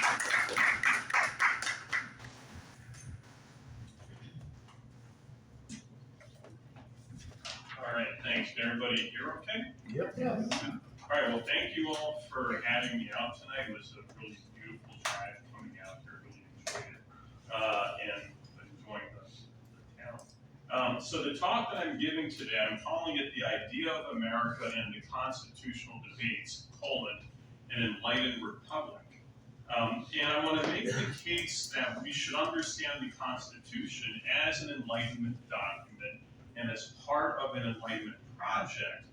All right, thanks. Can everybody hear okay? Yep. Yes. All right, well, thank you all for having me out tonight. It was a really beautiful drive coming out here. Really enjoyed it and enjoying the town. So the talk that I'm giving today, I'm calling it The Idea of America and the Constitutional Debates, an Enlightened Republic. And I want to make the case that we should understand the Constitution as an Enlightenment document and as part of an Enlightenment project,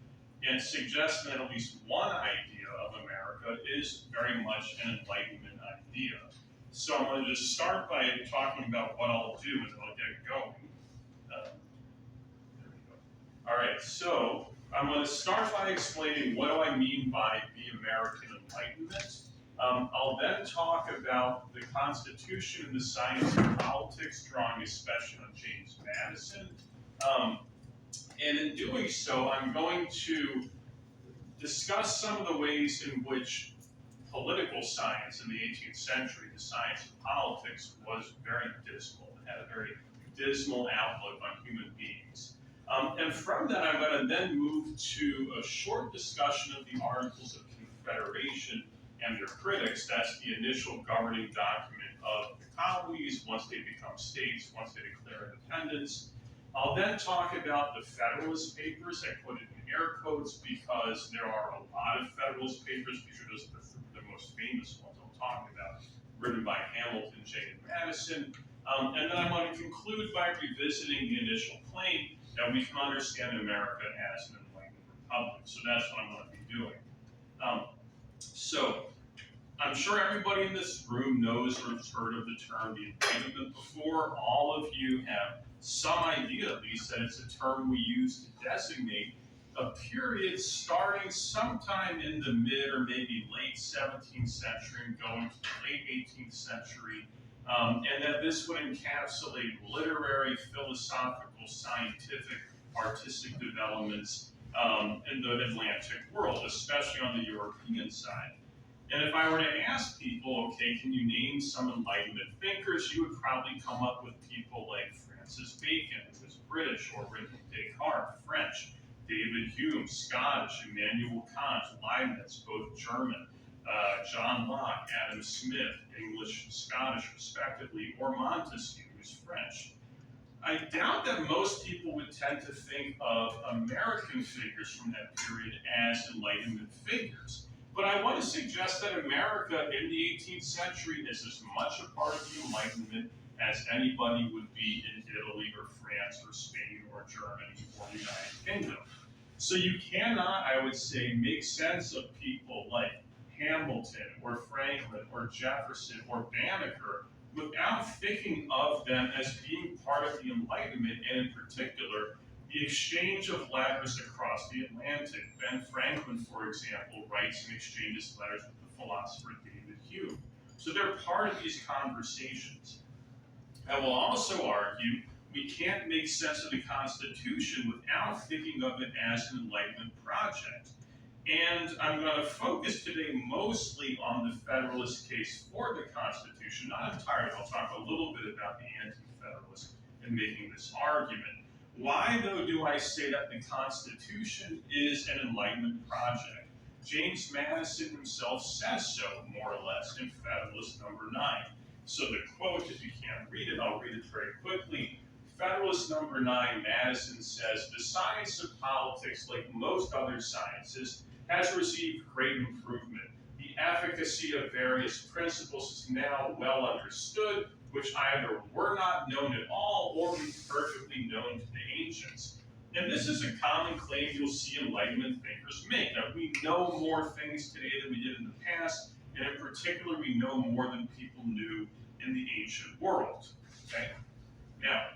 and suggest that at least one idea of America is very much an Enlightenment idea. So I'm going to just start by talking about what I'll do and then I'll get going. There we go. All right, so I'm going to start by explaining what do I mean by the American Enlightenment. I'll then talk about the Constitution and the science of politics, drawing especially on James Madison. And in doing so, I'm going to discuss some of the ways in which political science in the 18th century, the science of politics, was very dismal. It had a very dismal outlook on human beings. And from that, I'm going to then move to a short discussion of the Articles of Confederation and their critics. That's the initial governing document of the colonies once they become states, once they declare independence. I'll then talk about the Federalist Papers. I put it in air quotes because there are a lot of Federalist Papers. These are just the most famous ones I'm talking about, written by Hamilton, Jay, and Madison. And then I'm going to conclude by revisiting the initial claim that we can understand America as an enlightened republic. So that's what I'm going to be doing. So I'm sure everybody in this room knows or has heard of the term the Enlightenment before. All of you have some idea, at least, that it's a term we use to designate a period starting sometime in the mid or maybe late 17th century and going to the late 18th century, and that this would encapsulate literary, philosophical, scientific, artistic developments in the Atlantic world, especially on the European side. And if I were to ask people, okay, can you name some Enlightenment thinkers, you would probably come up with people like Francis Bacon, who was British, or René Descartes, French, David Hume, Scottish, Immanuel Kant, Leibniz, both German, John Locke, Adam Smith, English, Scottish, respectively, or Montesquieu, who's French. I doubt that most people would tend to think of American figures from that period as Enlightenment figures. But I want to suggest that America in the 18th century is as much a part of the Enlightenment as anybody would be in Italy or France or Spain or Germany or the United Kingdom. So you cannot, I would say, make sense of people like Hamilton or Franklin or Jefferson or Banneker without thinking of them as being part of the Enlightenment, and in particular, the exchange of letters across the Atlantic. Ben Franklin, for example, writes and exchanges letters with the philosopher David Hume. So they're part of these conversations. I will also argue we can't make sense of the Constitution without thinking of it as an Enlightenment project. And I'm going to focus today mostly on the Federalist case for the Constitution, not entirely. I'll talk a little bit about the Anti-Federalist in making this argument. Why, though, do I say that the Constitution is an Enlightenment project? James Madison himself says so, more or less, in Federalist number 9. So the quote, if you can't read it, I'll read it very quickly. Federalist number 9, Madison says, "The science of politics, like most other sciences, has received great improvement. The efficacy of various principles is now well understood, which either were not known at all or were perfectly known to the ancients." And this is a common claim you'll see Enlightenment thinkers make, that we know more things today than we did in the past, and in particular, we know more than people knew in the ancient world. Okay? Now,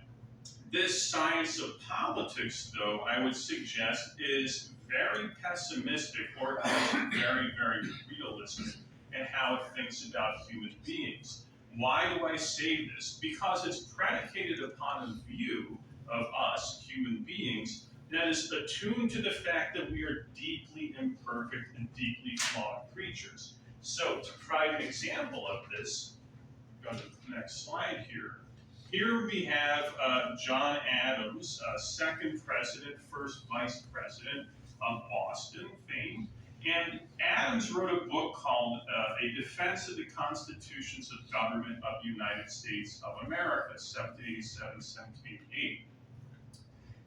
this science of politics, though, I would suggest is very pessimistic, or at least very, very realistic in how it thinks about human beings. Why do I say this? Because it's predicated upon a view of us, human beings, that is attuned to the fact that we are deeply imperfect and deeply flawed creatures. So to provide an example of this, go to the next slide here. Here we have John Adams, second president, first vice president of Boston fame. And Adams wrote a book called A Defense of the Constitutions of Government of the United States of America, 1787, 1788.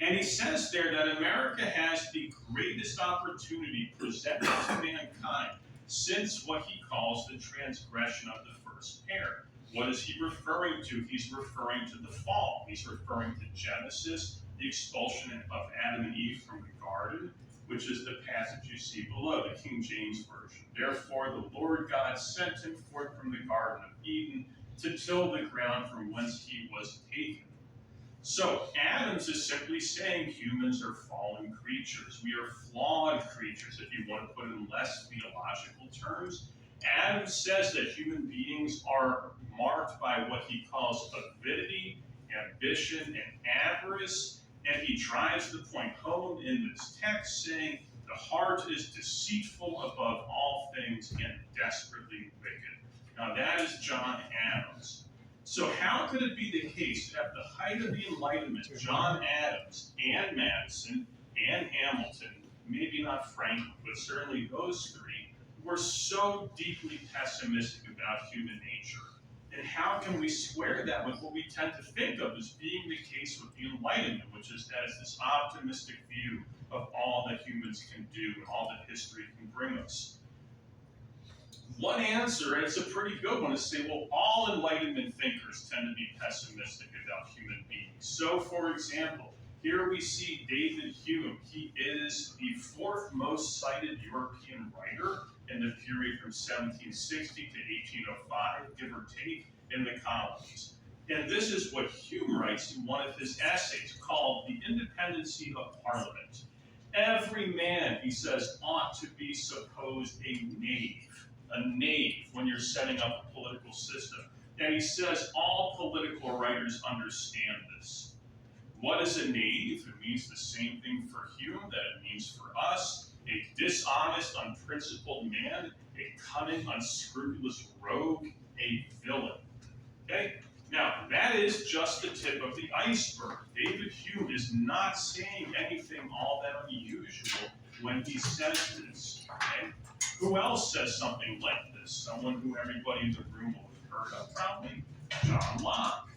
And he says there that America has the greatest opportunity presented to mankind since what he calls the transgression of the first pair. What is he referring to? He's referring to the fall. He's referring to Genesis, the expulsion of Adam and Eve from the garden, which is the passage you see below, the King James Version. Therefore, the Lord God sent him forth from the Garden of Eden to till the ground from whence he was taken. So Adams is simply saying humans are fallen creatures. We are flawed creatures, if you want to put it in less theological terms. Adams says that human beings are marked by what he calls avidity, ambition, and avarice, and he drives the point home in this text saying the heart is deceitful above all things and desperately wicked. Now that is John Adams. So how could it be the case that at the height of the Enlightenment, John Adams and Madison and Hamilton, maybe not Franklin, but certainly those three, were so deeply pessimistic about human nature? And how can we square that with what we tend to think of as being the case with the Enlightenment, which is that it's this optimistic view of all that humans can do and all that history can bring us? One answer, and it's a pretty good one, is to say, well, all Enlightenment thinkers tend to be pessimistic about human beings. So, for example, here we see David Hume. He is the fourth most cited European writer in the period from 1760 to 1805, give or take, in the colonies. And this is what Hume writes in one of his essays called The Independency of Parliament. Every man, he says, ought to be supposed a knave when you're setting up a political system. And he says all political writers understand this. What is a knave? It means the same thing for Hume that it means for us. A dishonest, unprincipled man, a cunning, unscrupulous rogue, a villain. Okay? Now, that is just the tip of the iceberg. David Hume is not saying anything all that unusual when he says this. Okay? Who else says something like this? Someone who everybody in the room will have heard of, probably. John Locke.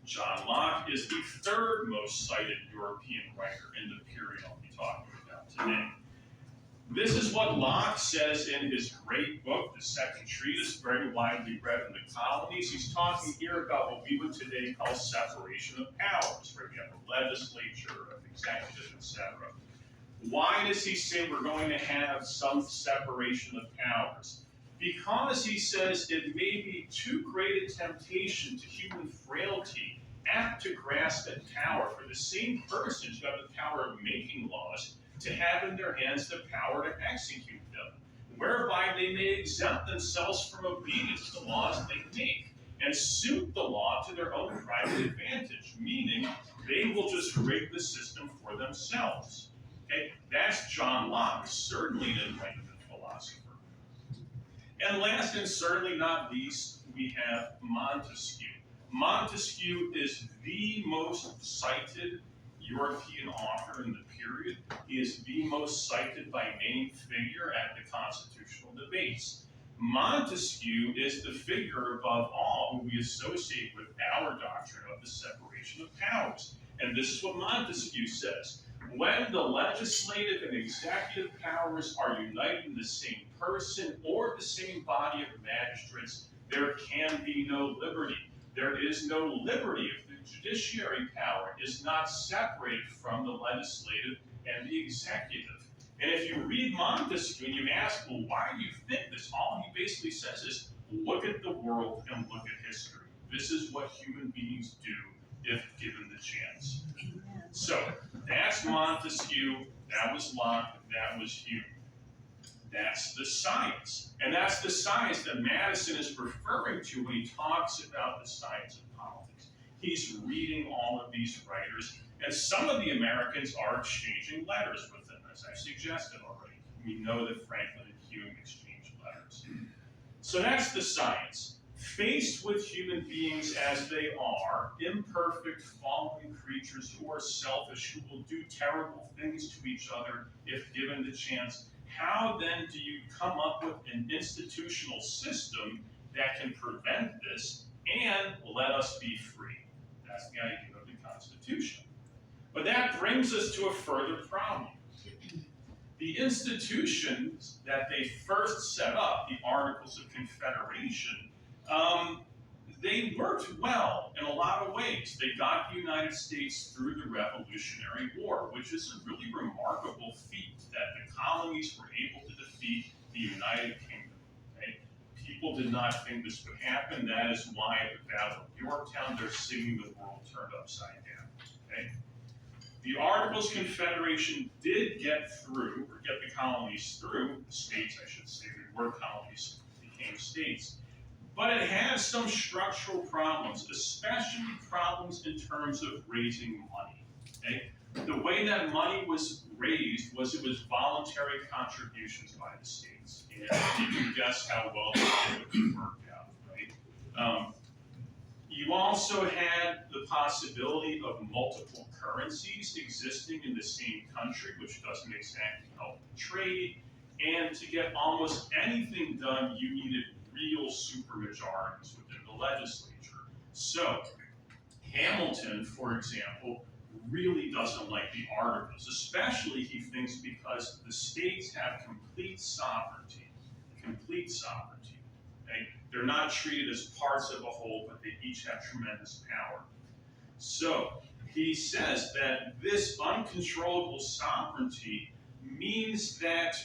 John Locke is the third most cited European writer in the period I'll be talking about today. This is what Locke says in his great book, The Second Treatise, very widely read in the colonies. He's talking here about what we would today call separation of powers, where we have a legislature, an executive, etc. Why does he say we're going to have some separation of powers? Because he says it may be too great a temptation to human frailty apt to grasp at power for the same persons who have the power of making laws to have in their hands the power to execute them, whereby they may exempt themselves from obedience to laws they make and suit the law to their own private advantage, meaning they will just rig the system for themselves. Okay? That's John Locke, certainly an Enlightenment philosopher. And last and certainly not least, we have Montesquieu. Montesquieu is the most cited European author in the period. He is the most cited by name figure at the constitutional debates. Montesquieu is the figure above all who we associate with our doctrine of the separation of powers. And this is what Montesquieu says. When the legislative and executive powers are united in the same person or the same body of magistrates, there can be no liberty. There is no liberty if the judiciary power is not separated from the legislative and the executive. And if you read Montesquieu and you ask, well, why do you think this? All he basically says is, look at the world and look at history. This is what human beings do if given the chance. So that's Montesquieu, that was Locke, that was Hume. That's the science. And that's the science that Madison is referring to when he talks about the science of politics. He's reading all of these writers, and some of the Americans are exchanging letters with them, as I suggested already. We know that Franklin and Hume exchanged letters. So that's the science. Faced with human beings as they are, imperfect, fallen creatures who are selfish, who will do terrible things to each other if given the chance, how then do you come up with an institutional system that can prevent this and let us be free? That's the idea of the Constitution. But that brings us to a further problem. The institutions that they first set up, the Articles of Confederation, they worked well in a lot of ways. They got the United States through the Revolutionary War, which is a really remarkable feat that the colonies were able to defeat the United Kingdom. Okay? People did not think this would happen. That is why at the Battle of Yorktown, they're singing the world turned upside down. Okay? The Articles of Confederation did get through, or get the colonies through, the states, I should say, they were colonies, became states. But it has some structural problems, especially problems in terms of raising money. Okay? The way that money was raised was it was voluntary contributions by the states. And you can guess how well it worked out, right? You also had the possibility of multiple currencies existing in the same country, which doesn't exactly help trade. And to get almost anything done, you needed real supermajorities within the legislature. So, Hamilton, for example, really doesn't like the Articles, especially, he thinks, because the states have complete sovereignty. Complete sovereignty. Okay? They're not treated as parts of a whole, but they each have tremendous power. So, he says that this uncontrollable sovereignty means that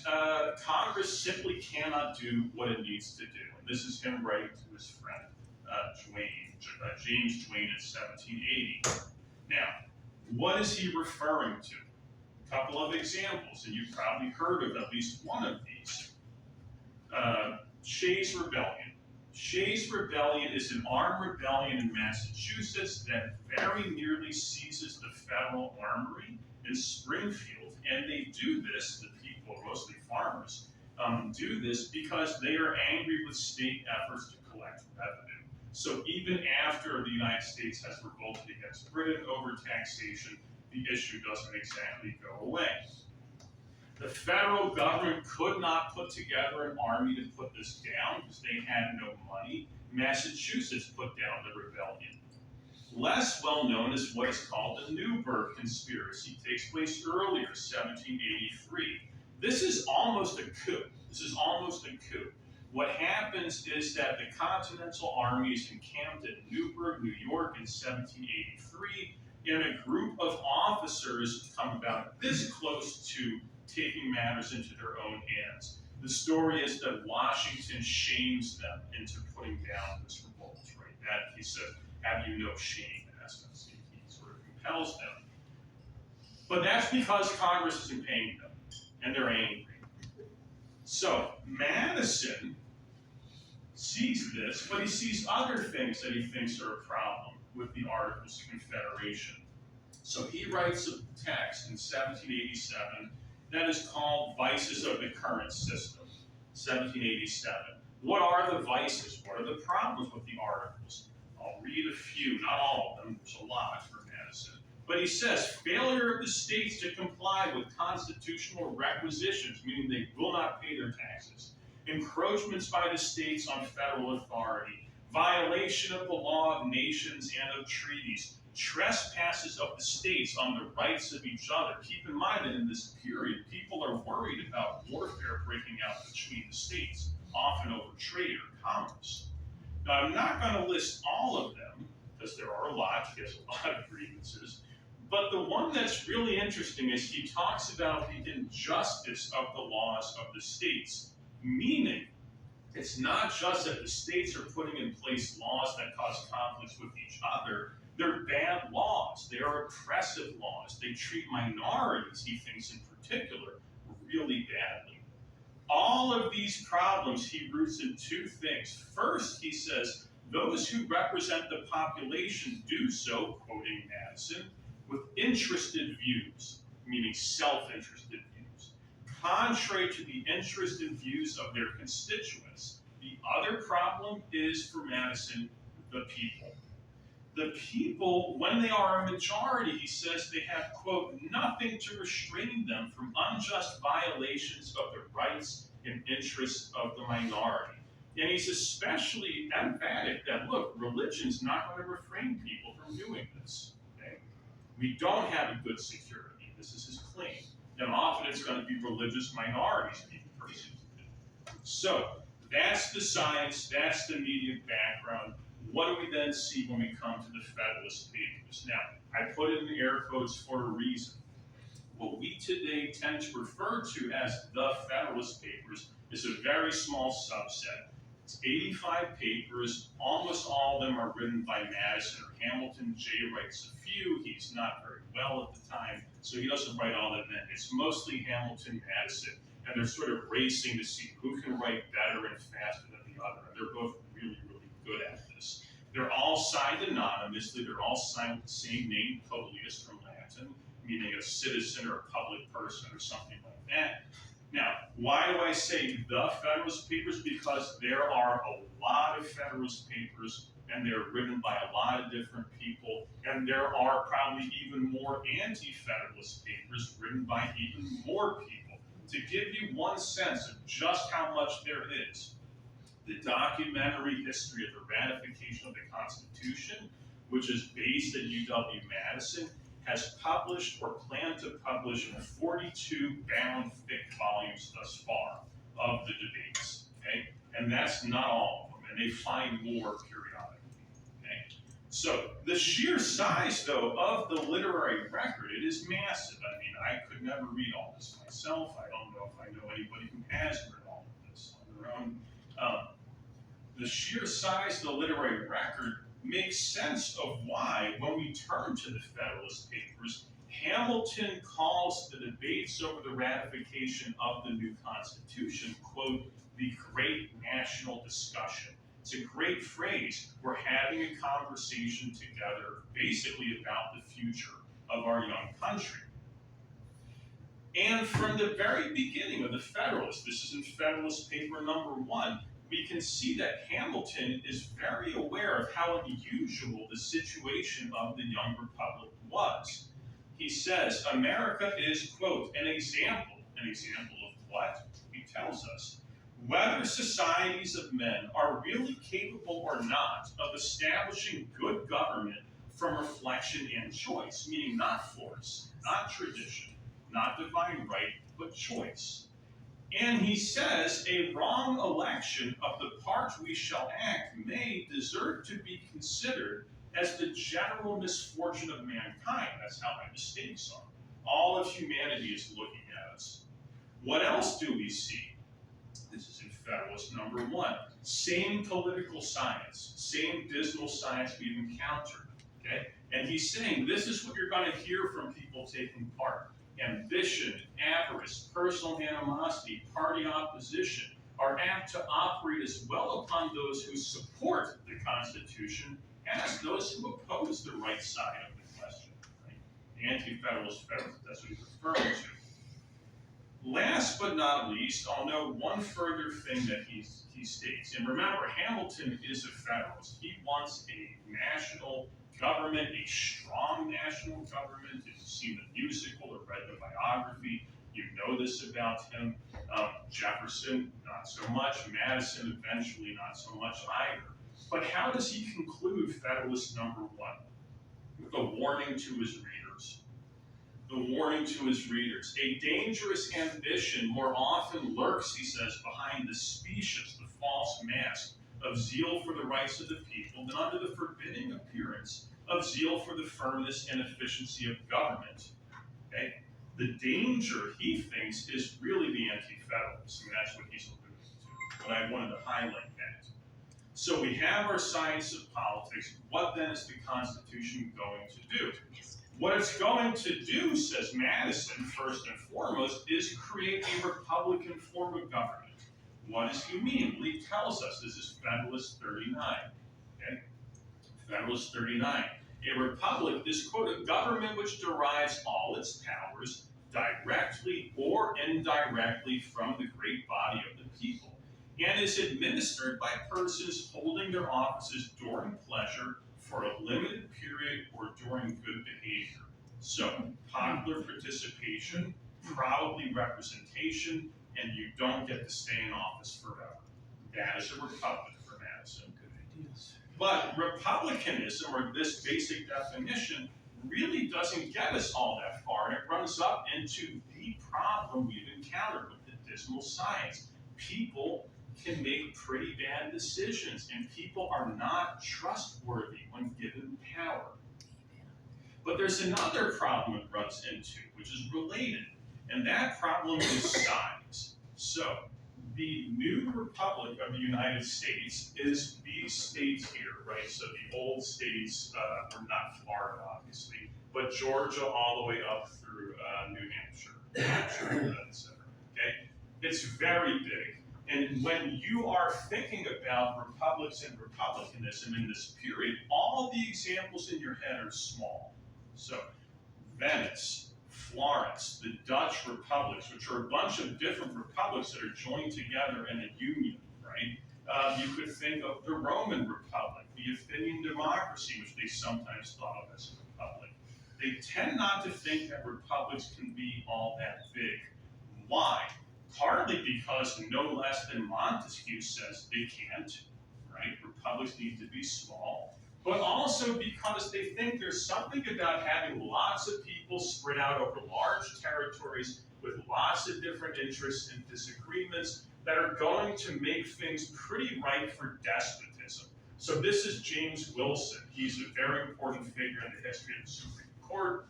Congress simply cannot do what it needs to do. And this is him writing to his friend, James Twain in 1780. Now, what is he referring to? A couple of examples, and you've probably heard of at least one of these. Shays' Rebellion. Shays' Rebellion is an armed rebellion in Massachusetts that very nearly seizes the federal armory in Springfield. And they do this, the people, mostly farmers, do this because they are angry with state efforts to collect revenue. So even after the United States has revolted against Britain over taxation, the issue doesn't exactly go away. The federal government could not put together an army to put this down because they had no money. Massachusetts put down the rebellion. Less well known is what is called the Newburgh Conspiracy. It takes place earlier, 1783. This is almost a coup. This is almost a coup. What happens is that the Continental Army is encamped at Newburgh, New York in 1783, and a group of officers come about this close to taking matters into their own hands. The story is that Washington shames them into putting down this revolt, right? That he said, have you no shame, in essence. He sort of compels them. But that's because Congress isn't paying them, and they're angry. So Madison sees this, but he sees other things that he thinks are a problem with the Articles of Confederation. So he writes a text in 1787 that is called Vices of the Current System, 1787. What are the vices? What are the problems with the Articles? I'll read a few, not all of them, there's a lot for Madison. But he says, failure of the states to comply with constitutional requisitions, meaning they will not pay their taxes, encroachments by the states on federal authority, violation of the law of nations and of treaties, trespasses of the states on the rights of each other. Keep in mind that in this period, people are worried about warfare breaking out between the states, often over trade or commerce. Now, I'm not going to list all of them, because there are a lot, he has a lot of grievances, but the one that's really interesting is he talks about the injustice of the laws of the states, meaning it's not just that the states are putting in place laws that cause conflicts with each other. They're bad laws. They are oppressive laws. They treat minorities, he thinks in particular, really badly. All of these problems he roots in two things. First, he says, those who represent the population do so, quoting Madison, with interested views, meaning self-interested views, contrary to the interests and views of their constituents. The other problem is for Madison, the people. The people, when they are a majority, he says they have, quote, nothing to restrain them from unjust violations of the rights and interests of the minority. And he's especially emphatic that, look, religion's not going to refrain people from doing this. Okay? We don't have a good security. This is his claim. And often it's going to be religious minorities being persecuted. So that's the science, that's the immediate background. What do we then see when we come to the Federalist Papers? Now, I put it in the air quotes for a reason. What we today tend to refer to as the Federalist Papers is a very small subset. It's 85 papers. Almost all of them are written by Madison or Hamilton. Jay writes a few. He's not very well at the time, so he doesn't write all of them. It's mostly Hamilton, Madison, and they're sort of racing to see who can write better and faster than the other. And they're both really, really good at this. They're all signed anonymously. They're all signed with the same name, Publius from Latin, meaning a citizen or a public person or something like that. Now, why do I say the Federalist Papers? Because there are a lot of Federalist Papers, and they're written by a lot of different people, and there are probably even more Anti-Federalist papers written by even more people. To give you one sense of just how much there is, the documentary history of the ratification of the Constitution, which is based at UW Madison, has published or planned to publish 42 bound thick volumes thus far of the debates, okay? And that's not all of them, and they find more periodically, okay? So the sheer size, though, of the literary record, it is massive. I mean, I could never read all this myself. I don't know if I know anybody who has read all of this on their own. The sheer size of the literary record makes sense of why, when we turn to the Federalist Papers, Hamilton calls the debates over the ratification of the new Constitution, quote, the great national discussion. It's a great phrase. We're having a conversation together basically about the future of our young country. And from the very beginning of the Federalist, this is in Federalist Paper number 1, we can see that Hamilton is very aware of how unusual the situation of the young republic was. He says, America is, quote, an example of what? He tells us, whether societies of men are really capable or not of establishing good government from reflection and choice, meaning not force, not tradition, not divine right, but choice. And he says, a wrong election of the part we shall act may deserve to be considered as the general misfortune of mankind. That's how my mistakes are. All of humanity is looking at us. What else do we see? This is in Federalist number 1. Same political science, same dismal science we've encountered. Okay? And he's saying this is what you're going to hear from people taking part. Ambition, avarice, personal animosity, party opposition are apt to operate as well upon those who support the Constitution as those who oppose the right side of the question. Right? The Anti-Federalist, Federalist, that's what he's referring to. Last but not least, I'll note one further thing that he states. And remember, Hamilton is a Federalist. He wants a national government, a strong national government. If you've seen the musical or read the biography, you know this about him. Jefferson, not so much. Madison, eventually, not so much either. But how does he conclude Federalist number 1? With a warning to his readers. The warning to his readers. A dangerous ambition more often lurks, he says, behind the specious, the false mask of zeal for the rights of the people than under the forbidding appearance of zeal for the firmness and efficiency of government. Okay? The danger, he thinks, is really the Anti-Federalists, and that's what he's alluding to. But I wanted to highlight that. So we have our science of politics. What then is the Constitution going to do? What it's going to do, says Madison, first and foremost, is create a republican form of government. What does he mean? Well, he tells us this is Federalist 39. Okay? Federalist 39. A republic is, quote, a government which derives all its powers directly or indirectly from the great body of the people, and is administered by persons holding their offices during pleasure for a limited period or during good behavior. So, popular participation, probably representation, and you don't get to stay in office forever. That is a republic for Madison. Good ideas. But republicanism, or this basic definition, really doesn't get us all that far, and it runs up into the problem we've encountered with the dismal science. People can make pretty bad decisions, and people are not trustworthy when given power. But there's another problem it runs into, which is related, and that problem is size. So, the new Republic of the United States is these states here, right? So the old states were not Florida, obviously, but Georgia all the way up through New Hampshire, etc. Okay? It's very big. And when you are thinking about republics and republicanism in this period, all the examples in your head are small. So, Venice, Florence, the Dutch republics, which are a bunch of different republics that are joined together in a union, right? You could think of the Roman Republic, the Athenian democracy, which they sometimes thought of as a republic. They tend not to think that republics can be all that big. Why? Partly because no less than Montesquieu says they can't, right? Republics need to be small. But also because they think there's something about having lots of people spread out over large territories with lots of different interests and disagreements that are going to make things pretty ripe for despotism. So this is James Wilson. He's a very important figure in the history of the Supreme Court.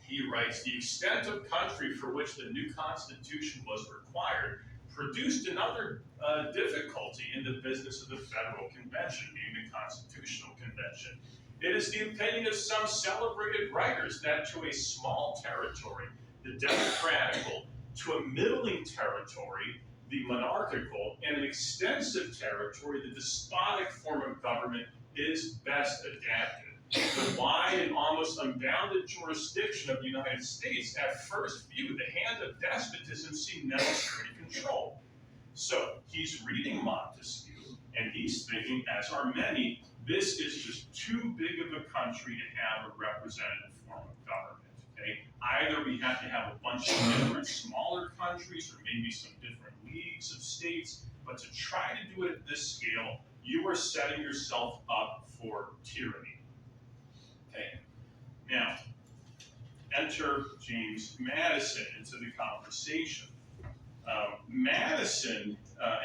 He writes, the extent of country for which the new Constitution was required produced another difficulty in the business of the Federal Convention, being the Constitutional Convention. It is the opinion of some celebrated writers that to a small territory, the democratical, to a middling territory, the monarchical, and an extensive territory, the despotic form of government is best adapted. The wide and almost unbounded jurisdiction of the United States, at first view, the hand of despotism seemed necessary to control. So he's reading Montesquieu, and he's thinking, as are many, this is just too big of a country to have a representative form of government. Okay? Either we have to have a bunch of different smaller countries, or maybe some different leagues of states, but to try to do it at this scale, you are setting yourself up for tyranny. Okay. Now, enter James Madison into the conversation. Madison,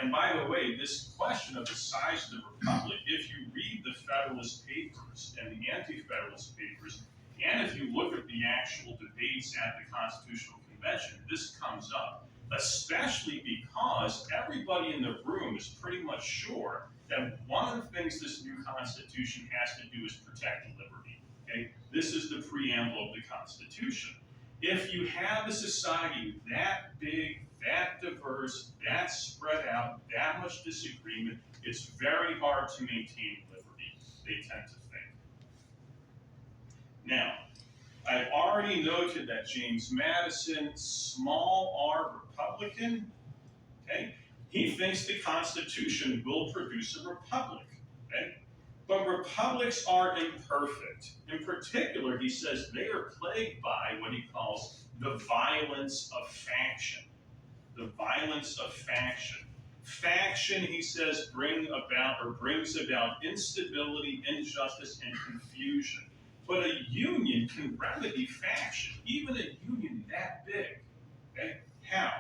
and by the way, this question of the size of the republic, if you read the Federalist Papers and the Anti-Federalist Papers, and if you look at the actual debates at the Constitutional Convention, this comes up, especially because everybody in the room is pretty much sure that one of the things this new Constitution has to do is protect liberty. Okay? This is the preamble of the Constitution. If you have a society that big, that diverse, that spread out, that much disagreement, it's very hard to maintain liberty, they tend to think. Now, I've already noted that James Madison, small r Republican, okay? He thinks the Constitution will produce a republic, okay? But republics are imperfect. In particular, he says they are plagued by what he calls the violence of faction. The violence of faction. Faction, he says, brings about instability, injustice, and confusion. But a union can remedy faction, even a union that big. Okay? How?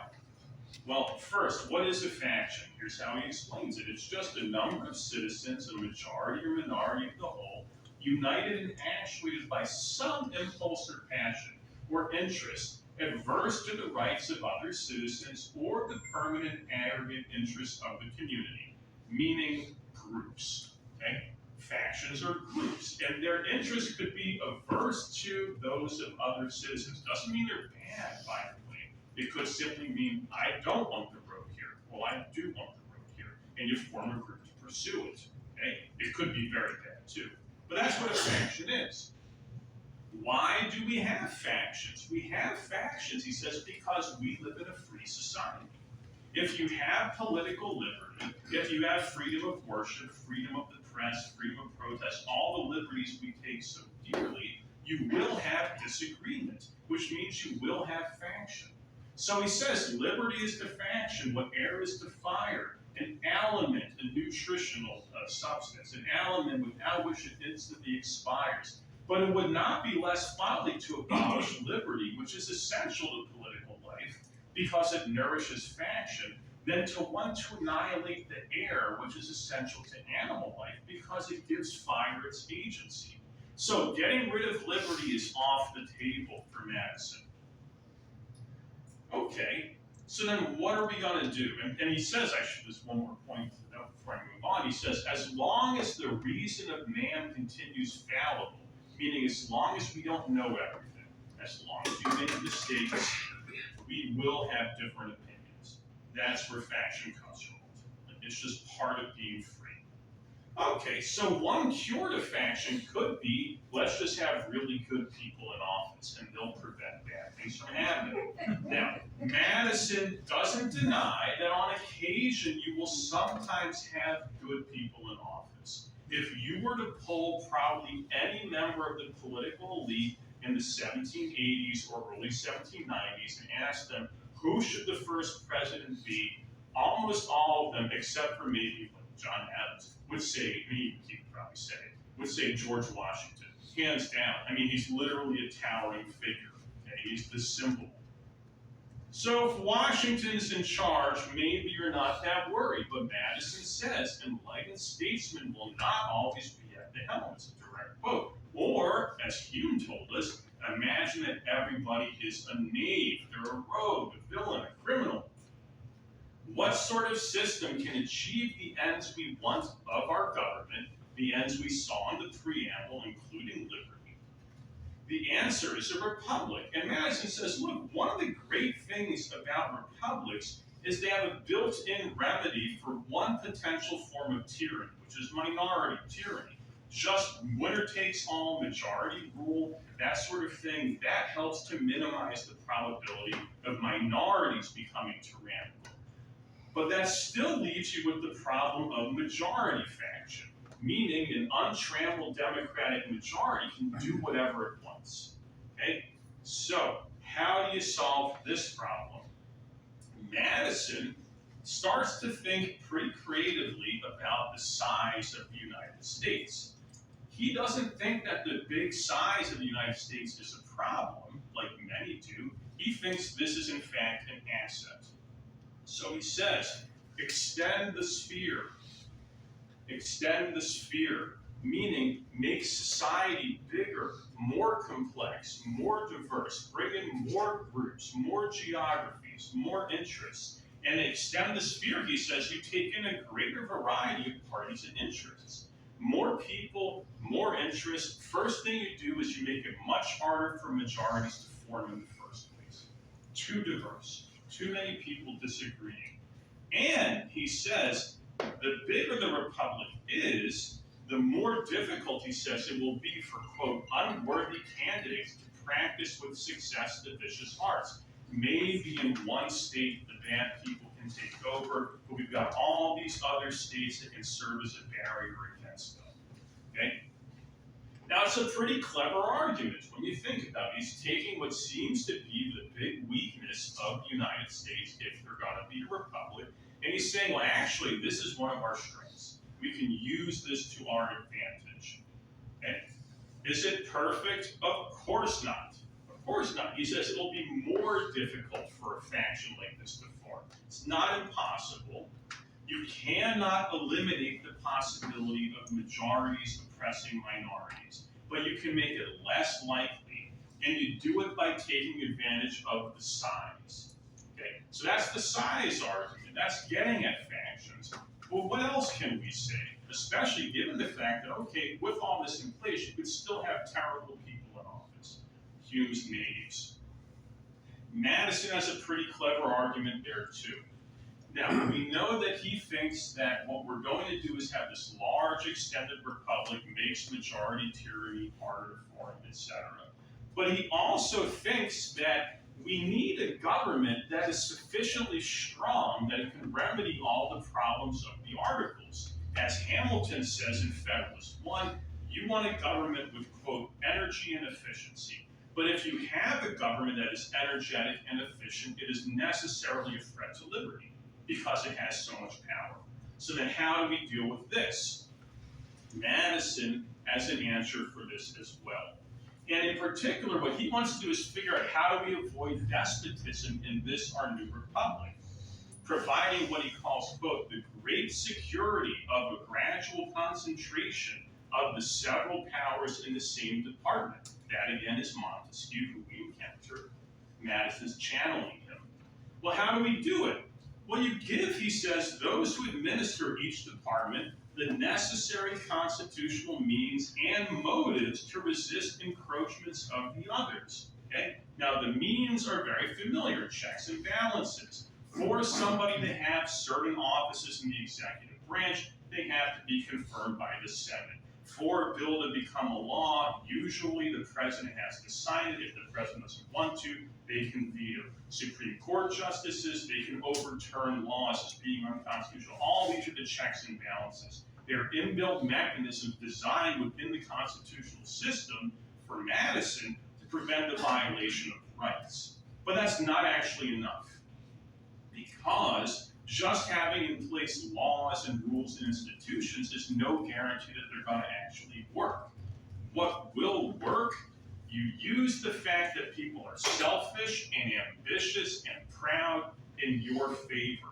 Well, first, what is a faction? Here's how he explains it. It's just a number of citizens, a majority or minority of the whole, united and actuated by some impulse or passion or interest adverse to the rights of other citizens or the permanent aggregate interests of the community, meaning groups. Okay? Factions are groups, and their interests could be averse to those of other citizens. Doesn't mean they're bad, by the way. It could simply mean, I don't want the road here. Well, I do want the road here. And you form a group to pursue it. Okay? It could be very bad, too. But that's what a faction is. Why do we have factions? We have factions, he says, because we live in a free society. If you have political liberty, if you have freedom of worship, freedom of the press, freedom of protest, all the liberties we take so dearly, you will have disagreement, which means you will have faction. So he says liberty is to faction what air is to fire, an aliment, a nutritional substance, an aliment without which it instantly expires. But it would not be less folly to abolish liberty, which is essential to political life, because it nourishes faction, than to want to annihilate the air, which is essential to animal life, because it gives fire its agency. So getting rid of liberty is off the table for Madison. Okay, so then what are we going to do? And he says, actually, just one more point to note before I move on. He says, as long as the reason of man continues fallible, meaning as long as we don't know everything, as long as we make mistakes, we will have different opinions. That's where faction comes from. It's just part of being free. Okay, so one cure to faction could be, let's just have really good people in office, and they'll prevent bad things from happening. Now, Madison doesn't deny that on occasion you will sometimes have good people in office. If you were to poll probably any member of the political elite in the 1780s or early 1790s and ask them, who should the first president be? Almost all of them, except for maybe John Adams, would say, he would probably say, would say George Washington, hands down. I mean, he's literally a towering figure. Okay? He's the symbol. So if Washington's in charge, maybe you're not that worried. But Madison says, enlightened statesmen will not always be at the helm. It's a direct quote. Or, as Hume told us, imagine that everybody is a knave, they're a rogue, a villain, a criminal. What sort of system can achieve the ends we want of our government, the ends we saw in the preamble, including liberty? The answer is a republic. And Madison says, look, one of the great things about republics is they have a built-in remedy for one potential form of tyranny, which is minority tyranny. Just winner takes all, majority rule, that sort of thing, that helps to minimize the probability of minorities becoming tyrannical. But that still leaves you with the problem of majority faction, meaning an untrammeled democratic majority can do whatever it wants. Okay? So, how do you solve this problem? Madison starts to think pretty creatively about the size of the United States. He doesn't think that the big size of the United States is a problem, like many do. He thinks this is in fact an asset. So he says, extend the sphere. Extend the sphere, meaning make society bigger, more complex, more diverse, bring in more groups, more geographies, more interests. And extend the sphere, he says, you take in a greater variety of parties and interests. More people, more interests. First thing you do is you make it much harder for majorities to form in the first place. Too diverse. Too many people disagreeing. And he says, the bigger the republic is, the more difficult, he says, it will be for, quote, unworthy candidates to practice with success the vicious arts. Maybe in one state the bad people can take over, but we've got all these other states that can serve as a barrier against them. Okay? Now, it's a pretty clever argument when you think about it. He's taking what seems to be the big weakness of the United States, if they're going to be a republic, and he's saying, well, actually, this is one of our strengths. We can use this to our advantage. Okay? Is it perfect? Of course not. Of course not. He says it'll be more difficult for a faction like this to form. It's not impossible. You cannot eliminate the possibility of majorities oppressing minorities, but you can make it less likely, and you do it by taking advantage of the size. Okay, so that's the size argument. That's getting at factions. Well, what else can we say? Especially given the fact that, okay, with all this in place, you could still have terrible people in office. Hume's knaves. Madison has a pretty clever argument there, too. Now, we know that he thinks that what we're going to do is have this large extended republic, makes majority tyranny harder for him, etc. But he also thinks that we need a government that is sufficiently strong that it can remedy all the problems of the articles. As Hamilton says in Federalist 1, you want a government with, quote, energy and efficiency. But if you have a government that is energetic and efficient, it is necessarily a threat to liberty because it has so much power. So then how do we deal with this? Madison has an answer for this as well. And in particular, what he wants to do is figure out how do we avoid despotism in this, our new republic, providing what he calls, quote, the great security of a gradual concentration of the several powers in the same department. That again is Montesquieu, who we encounter. Madison's channeling him. Well, how do we do it? Well, you give, he says, those who administer each department the necessary constitutional means and motives to resist encroachments of the others. Okay? Now, the means are very familiar, checks and balances. For somebody to have certain offices in the executive branch, they have to be confirmed by the Senate. For a bill to become a law, usually the president has to sign it. If the president doesn't want to, they can veto. Supreme Court justices, they can overturn laws as being unconstitutional. All these are the checks and balances. They're inbuilt mechanisms designed within the constitutional system for Madison to prevent the violation of rights. But that's not actually enough, because just having in place laws and rules and institutions is no guarantee that they're going to actually work. What will work? You use the fact that people are selfish and ambitious and proud in your favor,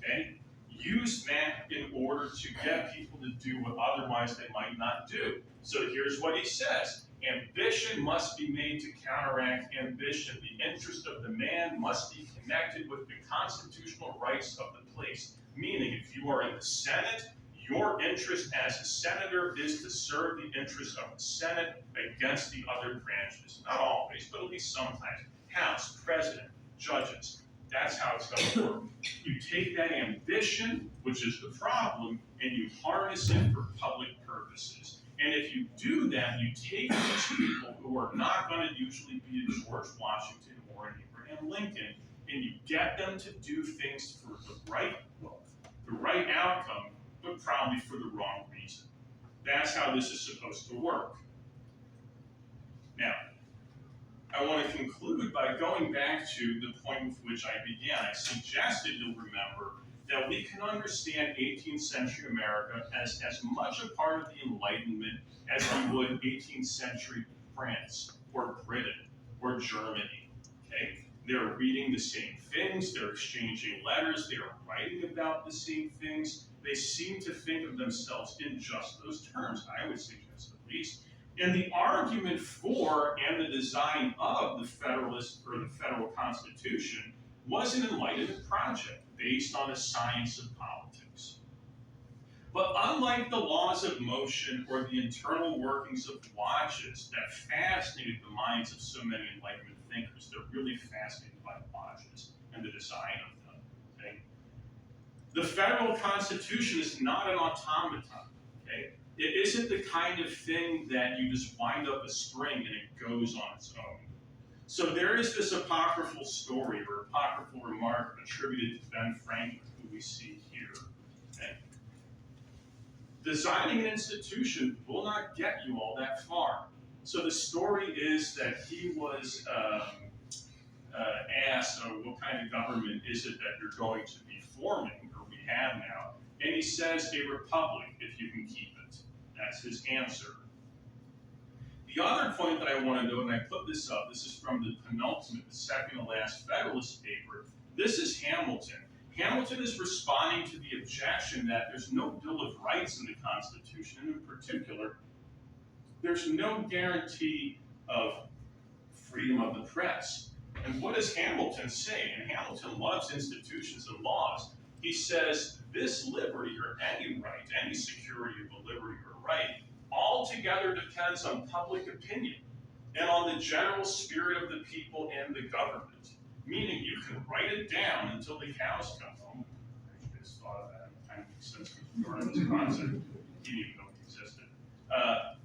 okay? Use that in order to get people to do what otherwise they might not do. So here's what he says. Ambition must be made to counteract ambition. The interest of the man must be connected with the constitutional rights of the place. Meaning, if you are in the Senate, your interest as a senator is to serve the interests of the Senate against the other branches. Not always, but at least sometimes. House, president, judges. That's how it's going to work. You take that ambition, which is the problem, and you harness it for public purposes. And if you do that, you take these people who are not going to usually be a George Washington or an Abraham Lincoln, and you get them to do things for the right outcome, but probably for the wrong reason. That's how this is supposed to work. Now, I want to conclude by going back to the point with which I began. I suggested you'll remember that we can understand 18th century America as much a part of the Enlightenment as we would 18th century France or Britain or Germany. Okay? They're reading the same things, they're exchanging letters, they're writing about the same things. They seem to think of themselves in just those terms, I would suggest at least. And the argument for and the design of the Federalist or the Federal Constitution was an Enlightenment project based on the science of politics. But unlike the laws of motion or the internal workings of watches that fascinated the minds of so many Enlightenment thinkers, they're really fascinated by watches and the design of them. Okay? The Federal Constitution is not an automaton. Okay? It isn't the kind of thing that you just wind up a string and it goes on its own. So there is this apocryphal story or apocryphal remark attributed to Ben Franklin, who we see here. Okay? Designing an institution will not get you all that far. So the story is that he was asked, what kind of government is it that you're going to be forming, or we have now? And he says, a republic, if you can keep it. That's his answer. The other point that I want to note, and I put this up, this is from the penultimate, the second to last Federalist paper. This is Hamilton. Hamilton is responding to the objection that there's no Bill of Rights in the Constitution, and in particular, there's no guarantee of freedom of the press. And what does Hamilton say? And Hamilton loves institutions and laws. He says, this liberty, or any right, any security of a liberty or right, altogether depends on public opinion and on the general spirit of the people and the government. Meaning you can write it down until the cows come home. I just thought of that. It kind of makes sense regarding this concept. He didn't even know it existed.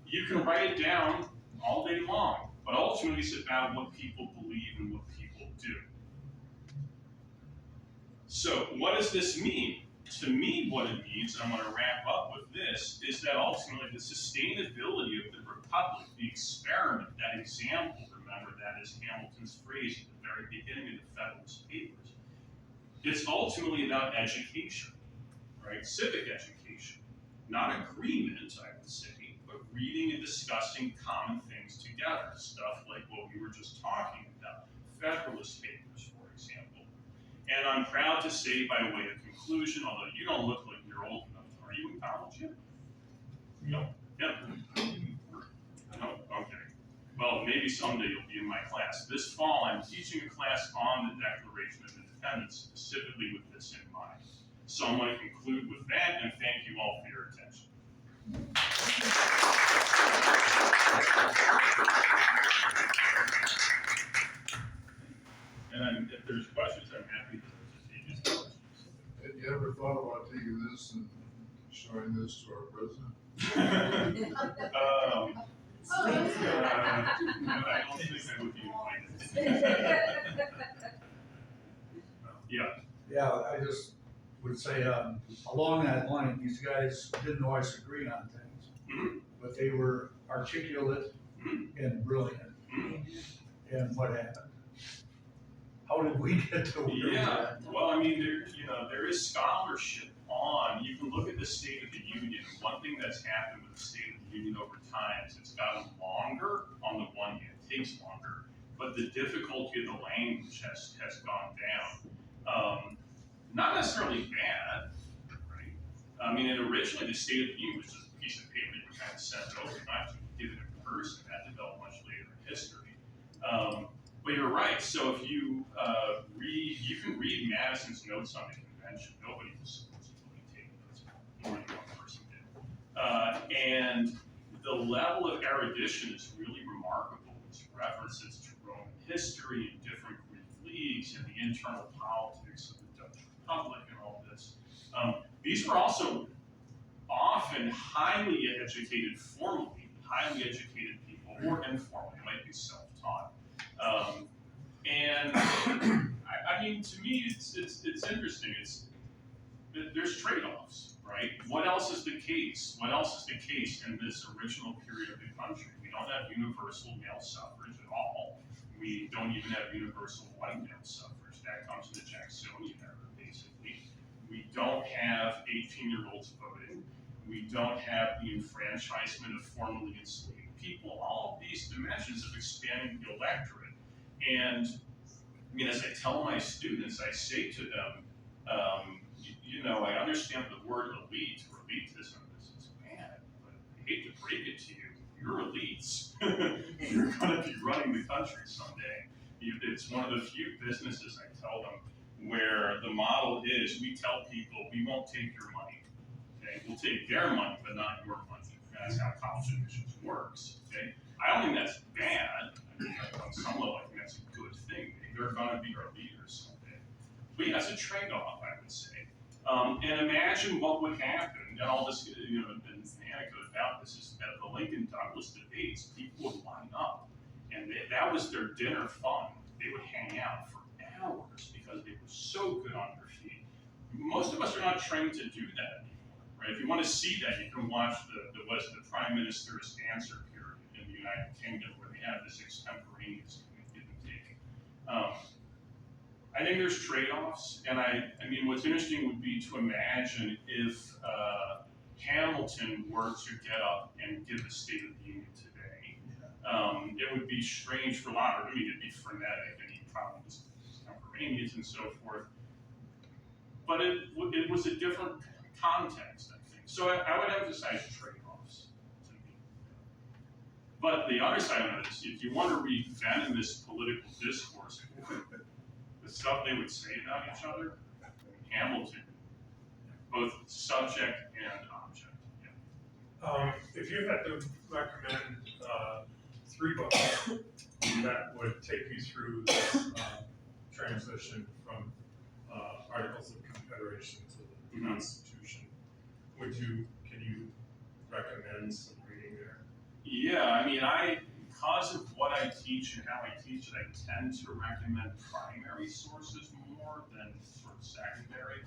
You can write it down all day long, but ultimately it's about what people believe and what people do. So what does this mean? To me, what it means, and I'm going to wrap up with this, is that ultimately the sustainability of the republic, the experiment, that example, remember that is Hamilton's phrase at the very beginning of the Federalist Papers, it's ultimately about education, right? Civic education. Not agreement, I would say, but reading and discussing common things together. Stuff like what we were just talking about, Federalist Papers, for example. And I'm proud to say, by way of conclusion, although you don't look like you're old enough, are you in college yet? No. Yeah. No? Okay. Well, maybe someday you'll be in my class. This fall, I'm teaching a class on the Declaration of Independence, specifically with this in mind. So I'm going to conclude with that, and thank you all for your attention. And if there's questions, I'm happy to take these questions. Have you ever thought about taking this and showing this to our president? No, I don't think I would be invited. Yeah. Yeah, I just would say, along that line, these guys didn't always agree on things, Mm-hmm. but they were articulate and brilliant. Mm-hmm. And what happened? How did we get to where we're Yeah, at? well, I mean, there is scholarship on, you can look at the State of the Union. One thing that's happened with the State of the Union over time is it's gotten longer on the one hand, it takes longer, but the difficulty of the language has gone down. Not necessarily bad, right? I mean, and originally the State of the Union was just a piece of paper you kind of sent over, not to give it in person. That developed much later in history. But you're right. So if you you can read Madison's notes on the convention. Nobody was supposedly taking notes. More than one person did. And the level of erudition is really remarkable. It's references to Roman history and different Greek leagues and the internal politics of the Dutch Republic and all this. These were also often highly educated formally, highly educated people, or informally, it might be self-taught. And I mean, to me, it's interesting. There's trade-offs, right? What else is the case? What else is the case in this original period of the country? We don't have universal male suffrage at all. We don't even have universal white male suffrage. That comes in the Jacksonian era, basically. We don't have 18-year-olds voting. We don't have the enfranchisement of formerly enslaved people. All of these dimensions of expanding the electorate. And I mean, as I tell my students, I say to them, I understand the word elite or elitism is bad, but I hate to break it to you, you're elites. You're going to be running the country someday. It's one of the few businesses, I tell them, where the model is we tell people we won't take your money. Okay? We'll take their money, but not your money. That's how college admissions works. Okay? I don't think that's bad. I mean, on some level, I think that's a good thing. They're going to be our leaders someday. But yeah, it's a trade-off, I would say. And imagine what would happen, and all this, an anecdote about this is that the Lincoln-Douglas debates, people would line up, and that was their dinner fun. They would hang out for hours because they were so good on their feet. Most of us are not trained to do that anymore, right? If you want to see that, you can watch the Prime Minister's answer period in the United Kingdom, where they have this extemporaneous give and take. I think there's trade-offs, and I mean, what's interesting would be to imagine if Hamilton were to get up and give the State of the Union today. It would be strange for a lot. I mean, it'd be frenetic, and he'd probably just extemporaneous and so forth. But it was a different context, I think. So I would emphasize trade-offs to me. But the other side of it is, if you want to read venomous political discourse, the stuff they would say about each other, Hamilton, both subject and object. Yeah. If you had to recommend 3 books that would take you through this transition from Articles of Confederation to the Constitution, can you recommend some reading there? Yeah, I mean, I because of what I teach and how I teach it, I tend to recommend primary sources more than sort of secondary.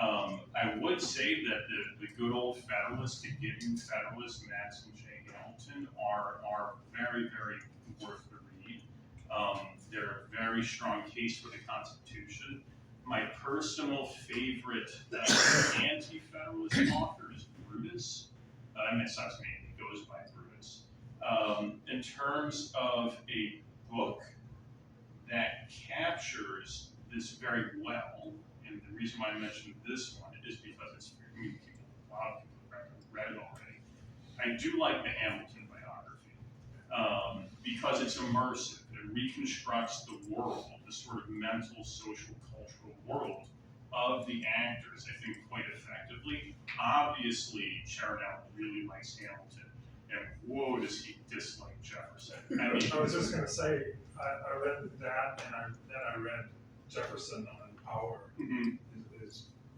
I would say that the good old Federalists, to give you Federalist, Madison, J. Hamilton, are very, very worth the read. They're a very strong case for the Constitution. My personal favorite anti-Federalist author is Brutus. I mean, it's not his name, he goes by Brutus. In terms of a book that captures this very well, and the reason why I mentioned this one is because it's a lot of people have read it already. I do like the Hamilton biography because it's immersive. It reconstructs the world, the sort of mental, social, cultural world of the actors, I think, quite effectively. Obviously, Charnel really likes Hamilton, and whoa, does he dislike Jefferson. I mean, I was just gonna say, I read that, and then I read Jefferson on Power. mhm,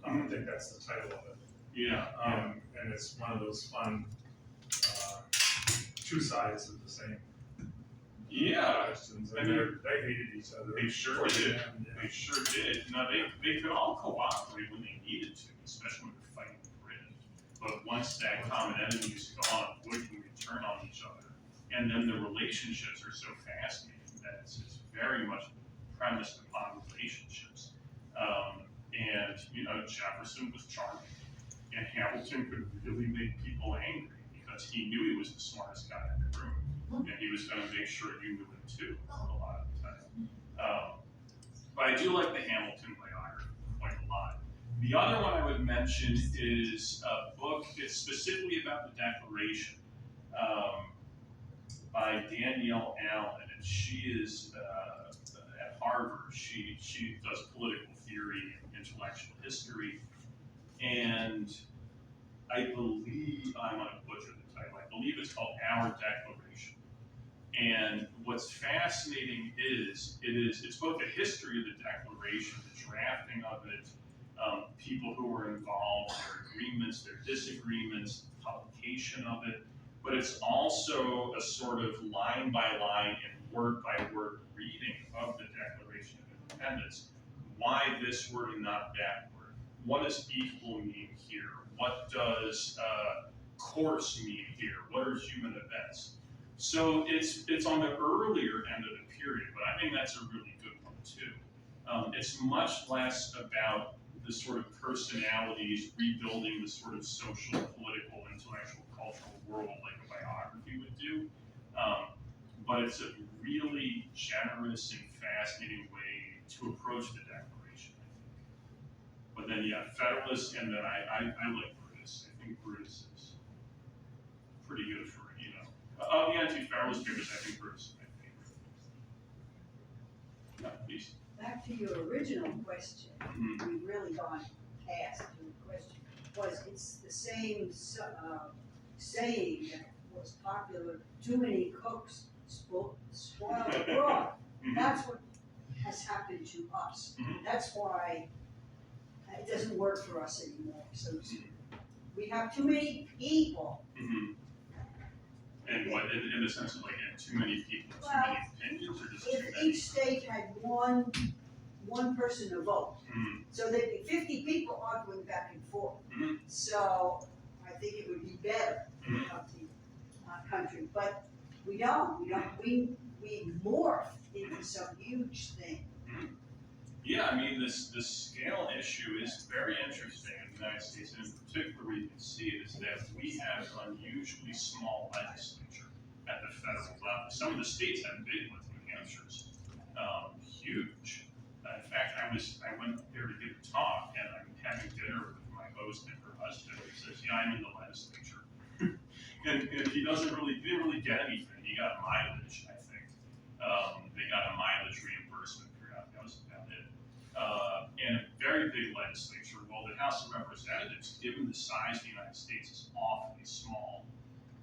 I don't think that's the title of it. yeah, And it's one of those fun, two sides of the same yeah, questions, I and mean, they hated each other. they sure towards the did. end, yeah. They sure did. Now, they could all cooperate when they needed to, especially when they're fighting Britain. But once that common enemy is gone, boy, can we turn on each other. And then the relationships are so fascinating that it's very much premised upon relationships. And, you know, Jefferson was charming. And Hamilton could really make people angry because he knew he was the smartest guy in the room. And he was going to make sure you knew it too, a lot of the time. But I do like the Hamilton biography quite a lot. The other one I would mention is a book, it's specifically about the Declaration by Danielle Allen. And she is at Harvard. She does political theory and intellectual history. And I believe, I'm going to butcher the title, I believe it's called Our Declaration. And what's fascinating is, it's both the history of the Declaration, the drafting of it, people who were involved, their agreements, their disagreements, the publication of it, but it's also a sort of line by line and word by word reading of the Declaration of Independence. Why this word and not that word? What does equal mean here? What does course mean here? What are human events? So it's on the earlier end of the period, but I think that's a really good one too. It's much less about the sort of personalities rebuilding the sort of social, political, intellectual, cultural world like a biography would do. But it's a really generous and fascinating way to approach the Declaration, I think. But then, yeah, Federalist, and then I like Brutus. I think Brutus is pretty good for, you know, of the anti-Federalist papers, I think Brutus is my favorite. Yeah, please. Back to your original question, Mhm. we've really gone past your question, was it's the same saying that was popular, too many cooks spoil the broth. Mhm. That's what has happened to us. Mhm. That's why it doesn't work for us anymore, so to speak. We have too many people. Mhm. And what, in the sense of like, too many people, too many opinions, or just too If many? each state had one person to vote, Mhm. so there'd be 50 people arguing back and forth. Mhm. So I think it would be better for the country, but we don't, we morph into some huge thing. Yeah, I mean, this scale issue is very interesting in the United States, and in particular, where you can see it is that we have an unusually small legislature at the federal level. Some of the states have big ones, New Hampshire's huge. In fact, I went there to give a talk, and I'm having dinner with my host and her husband, who says, yeah, I'm in the legislature. and he didn't really get anything. He got mileage, I think. They got a mileage reimbursement throughout. That was about it. And a very big legislature. Well, the House of Representatives, given the size of the United States, is awfully small.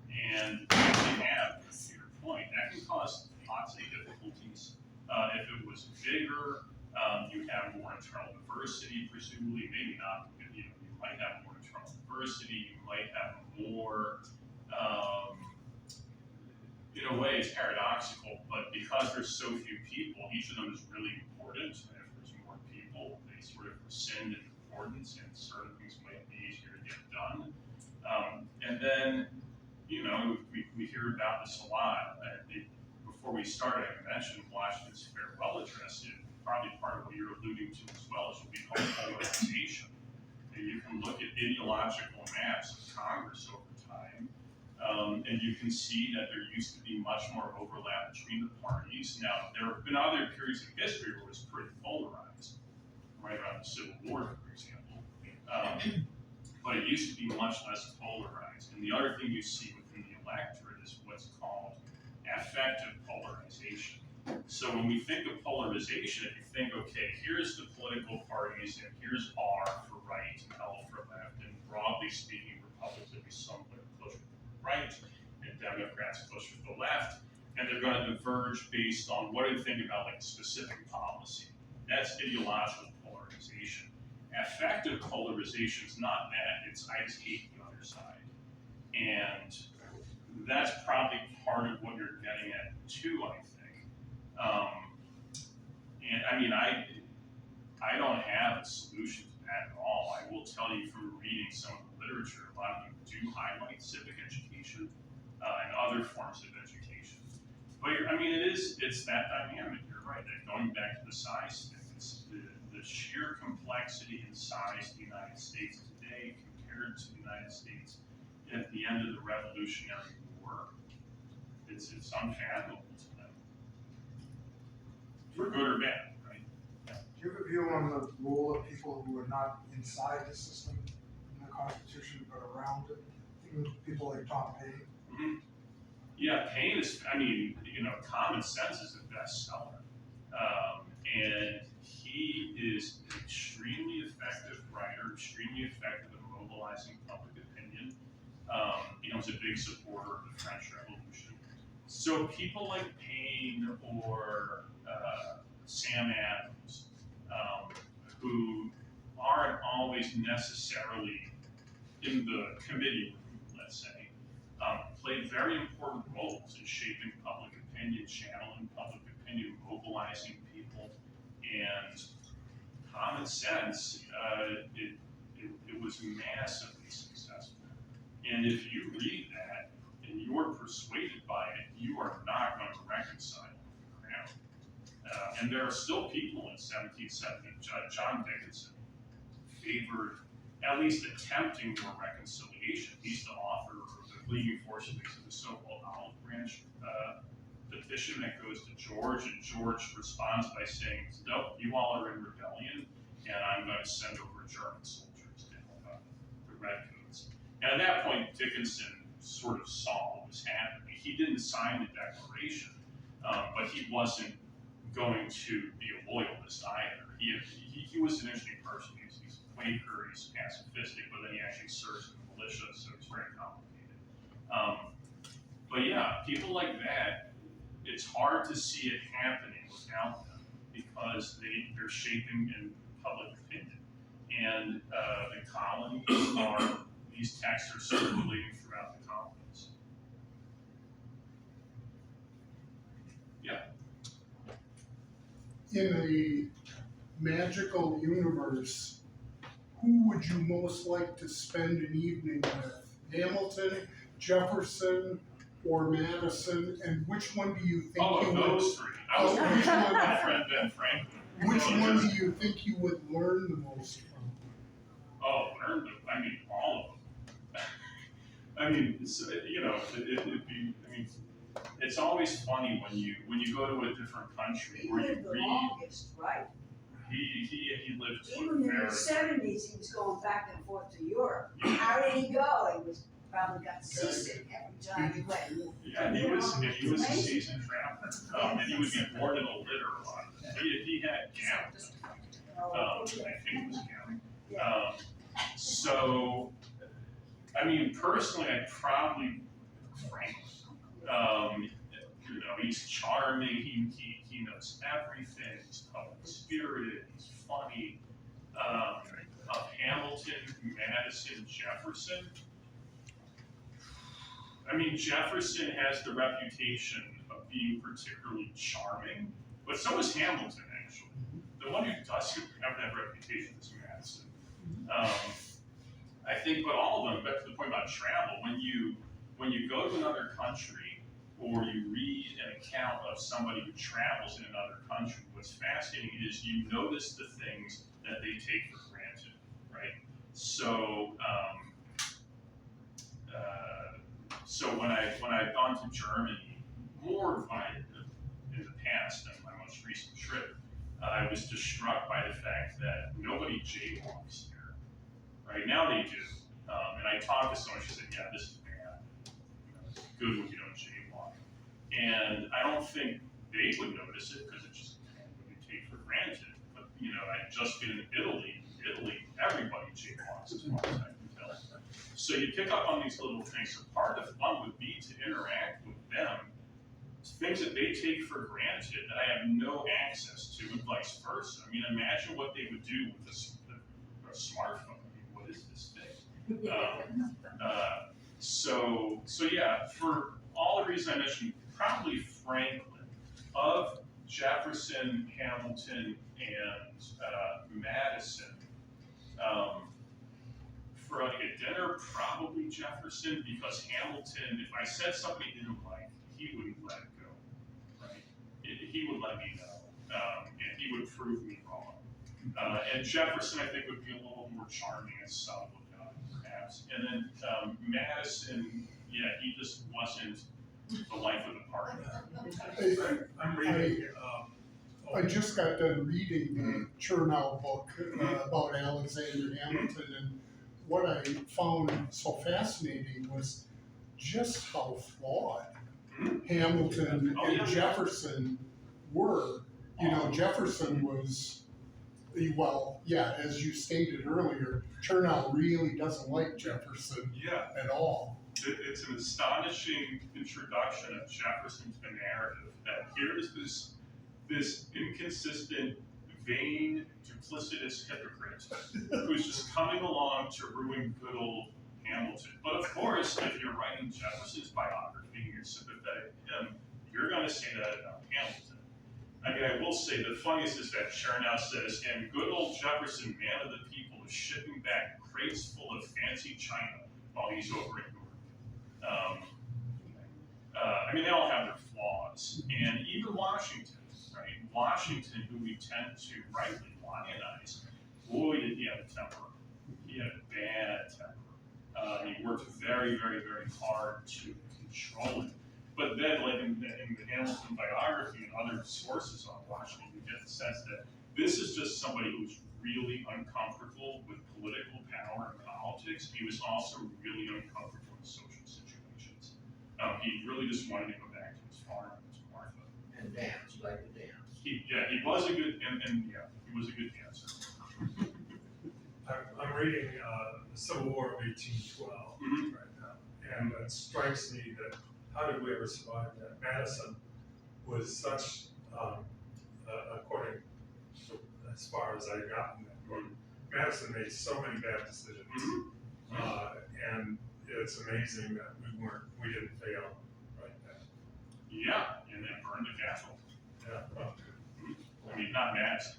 And they have, to your point, that can cause lots of difficulties. If it was bigger, you have more internal diversity, presumably, maybe not. You might have more internal diversity. You might have more, in a way, it's paradoxical, but because there's so few people, each of them is really important. And if there's more people, they sort of rescind in importance, and certain things might be easier to get done. And then, you know, we hear about this a lot. Before we started, I mentioned Washington's farewell address. Probably part of what you're alluding to as well is what we call polarization. And you can look at ideological maps of Congress over time, and you can see that there used to be much more overlap between the parties. Now, there have been other periods of history where it was pretty polarized, right around the Civil War, for example. But it used to be much less polarized. And the other thing you see within the electorate is what's called affective polarization. So when we think of polarization, if you think, okay, here's the political parties, and here's R for right and L for left, and broadly speaking, Republicans somewhat push with the right, and Democrats push with the left, and they're going to diverge based on what they think about like a specific policy. That's ideological polarization. Affective polarization is not that, it's I just hate the other side. And that's probably part of what you're getting at too, I think. And I mean, I don't have a solution to that at all. I will tell you from reading some of the literature, a lot of them do highlight civic education and other forms of education. But I mean, it's that dynamic. You're right. That going back to the size thing, it's the sheer complexity and size of the United States today compared to the United States at the end of the Revolutionary War. It's unfathomable to them. For good or bad, right? Do you have a view on the role of people who are not inside the system in the Constitution but around it? Think of people like Tom Paine. Mm-hmm. Yeah, Paine is, I mean, you know, Common Sense is a bestseller. And he is an extremely effective writer, extremely effective at mobilizing public opinion. You know, he's a big supporter of the French Revolution. So people like Paine or Sam Adams, who aren't always necessarily in the committee room, let's say, played very important roles in shaping public opinion, channeling public opinion, mobilizing people, and Common Sense, it was massively successful. And if you read that and you're persuaded by it, you are not going to reconcile with the ground. And there are still people in 1770, John Dickinson favored at least attempting more reconciliation. He's the author of the leading force of the so-called Olive Branch petition that goes to George, and George responds by saying, "No, you all are in rebellion, and I'm going to send over German soldiers to help out the Redcoats." And at that point, Dickinson sort of saw what was happening. He didn't sign the Declaration, but he wasn't going to be a loyalist either. He was an interesting person. He's a Quaker, he's pacifistic, but then he actually serves in the militia, so it's very complicated. But yeah, people like that, it's hard to see it happening without them because they're shaping in public opinion. And the colonies are, these texts are circulating throughout the colonies. Yeah. In a magical universe, who would you most like to spend an evening with? Hamilton, Jefferson, or Madison? And which one do you think you Those three. I was which one- my friend Ben Franklin. Which one do you think you would learn the most from? Oh, learn them. I mean, all of them. I mean, it's, you know, it'd be. I mean, it's always funny when you go to a different country He where you lived the read. longest, right? He lived to a Even in very. the '70s, he was going back and forth to Europe. How did he go? He was probably got seasick every time he went. Yeah, he was a seasoned traveler, and he would be born in a litter a lot. He had gout. I think it was gout. So, I mean, personally, I'd probably Franklin. You know, he's charming. He knows everything. He's public spirited. He's funny. Hamilton, Madison, Jefferson. I mean, Jefferson has the reputation of being particularly charming, but so is Hamilton, actually. The one who doesn't have that reputation is Madison. I think, but all of them, back to the point about travel, when you go to another country or you read an account of somebody who travels in another country, what's fascinating is you notice the things that they take for granted, right? So, so when I've gone to Germany, more in the past than my most recent trip, I was just struck by the fact that nobody jaywalks there. Right now they do, and I talked to someone. She said, "Yeah, this is bad. It's good when you don't jaywalk." And I don't think they would notice it because it's just what you take for granted. But I'd just been in Italy. Italy, everybody jaywalks as far as I can tell. So you pick up on these little things. So part of the fun would be to interact with them, things that they take for granted that I have no access to, and vice versa. I mean, imagine what they would do with a smartphone. I mean, what is this thing? So yeah, for all the reasons I mentioned, probably Franklin, of Jefferson, Hamilton, and Madison. For like a dinner, probably Jefferson, because Hamilton, if I said something he didn't like, he wouldn't let it go, right? He would let me know, and he would prove me wrong. And Jefferson, I think, would be a little more charming and subtle about it, perhaps. And then Madison, yeah, he just wasn't the life of the party. I'm reading, I just got done reading the Chernow book about Alexander Hamilton, and what I found so fascinating was just how flawed Hamilton and Jefferson were. Jefferson was, well, yeah, as you stated earlier, Chernow really doesn't like Jefferson at all. It's an astonishing introduction of Jefferson to the narrative that here is this inconsistent, vain, duplicitous hypocrite who's just coming along to ruin good old Hamilton. But of course, if you're writing Jefferson's biography and you're sympathetic to him, you're going to say that about Hamilton. I mean, I will say the funniest is that Chernow says, and good old Jefferson, man of the people, is shipping back crates full of fancy china while he's over in Europe. I mean, they all have their flaws. And even Washington, right? Washington, who we tend to rightly lionize, boy, did he have a temper. He had a bad temper. He worked very, very, very hard to control it. But then, like in the Hamilton biography and other sources on Washington, you get the sense that this is just somebody who's really uncomfortable with political power and politics. He was also really uncomfortable in social situations. He really just wanted to go back to his farm and his Martha. And dance, you like to dance. He was a good, he was a good dancer. I'm reading the Civil War of 1812 right now, and it strikes me that how did we ever survive that? Madison was such, according to as far as I got in that book, Madison made so many bad decisions, and it's amazing that we didn't fail right then. Yeah, and they burned the castle. Yeah, well, I mean, not Madison,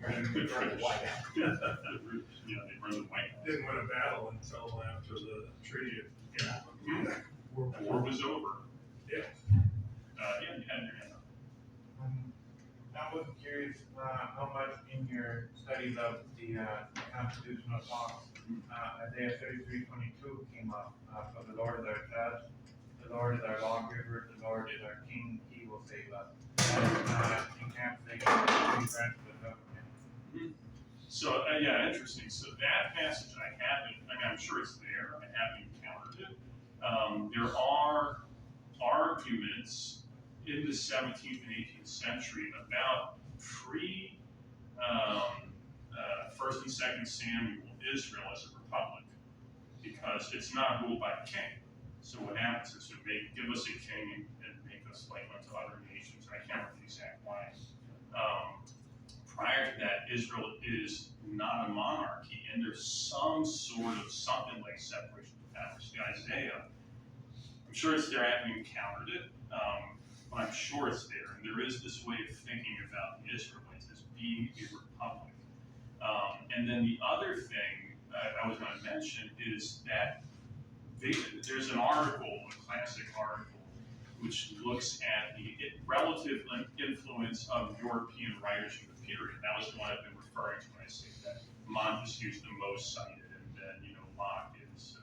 And the we burned the British. White House. Yeah, they burned the White House. didn't win a battle until after the treaty. War was over. Yeah. Yeah, you had your hand up. I was curious how much in your studies of the constitutional talks, Isaiah 33:22 came up. For the Lord is our judge, the Lord is our lawgiver, the Lord is our king, he will save us. Encapsulating the three branches of government. So, yeah, interesting. So that passage, I mean, I'm sure it's there, I haven't encountered it. There are arguments in the 17th and 18th century about First and Second Samuel, Israel as a republic, because it's not ruled by a king. So what happens is they give us a king and make us like unto other nations. I can't remember the exact line. Prior to that, Israel is not a monarchy, and there's some sort of something like separation of powers. See, Isaiah I'm sure it's there. I haven't encountered it, but I'm sure it's there. And there is this way of thinking about the Israelites as being a republic. And then the other thing I was going to mention is that there's an article, a classic article, which looks at the relative influence of European writers from the period. That was the one I've been referring to when I say that Montesquieu's the most cited, and then Locke is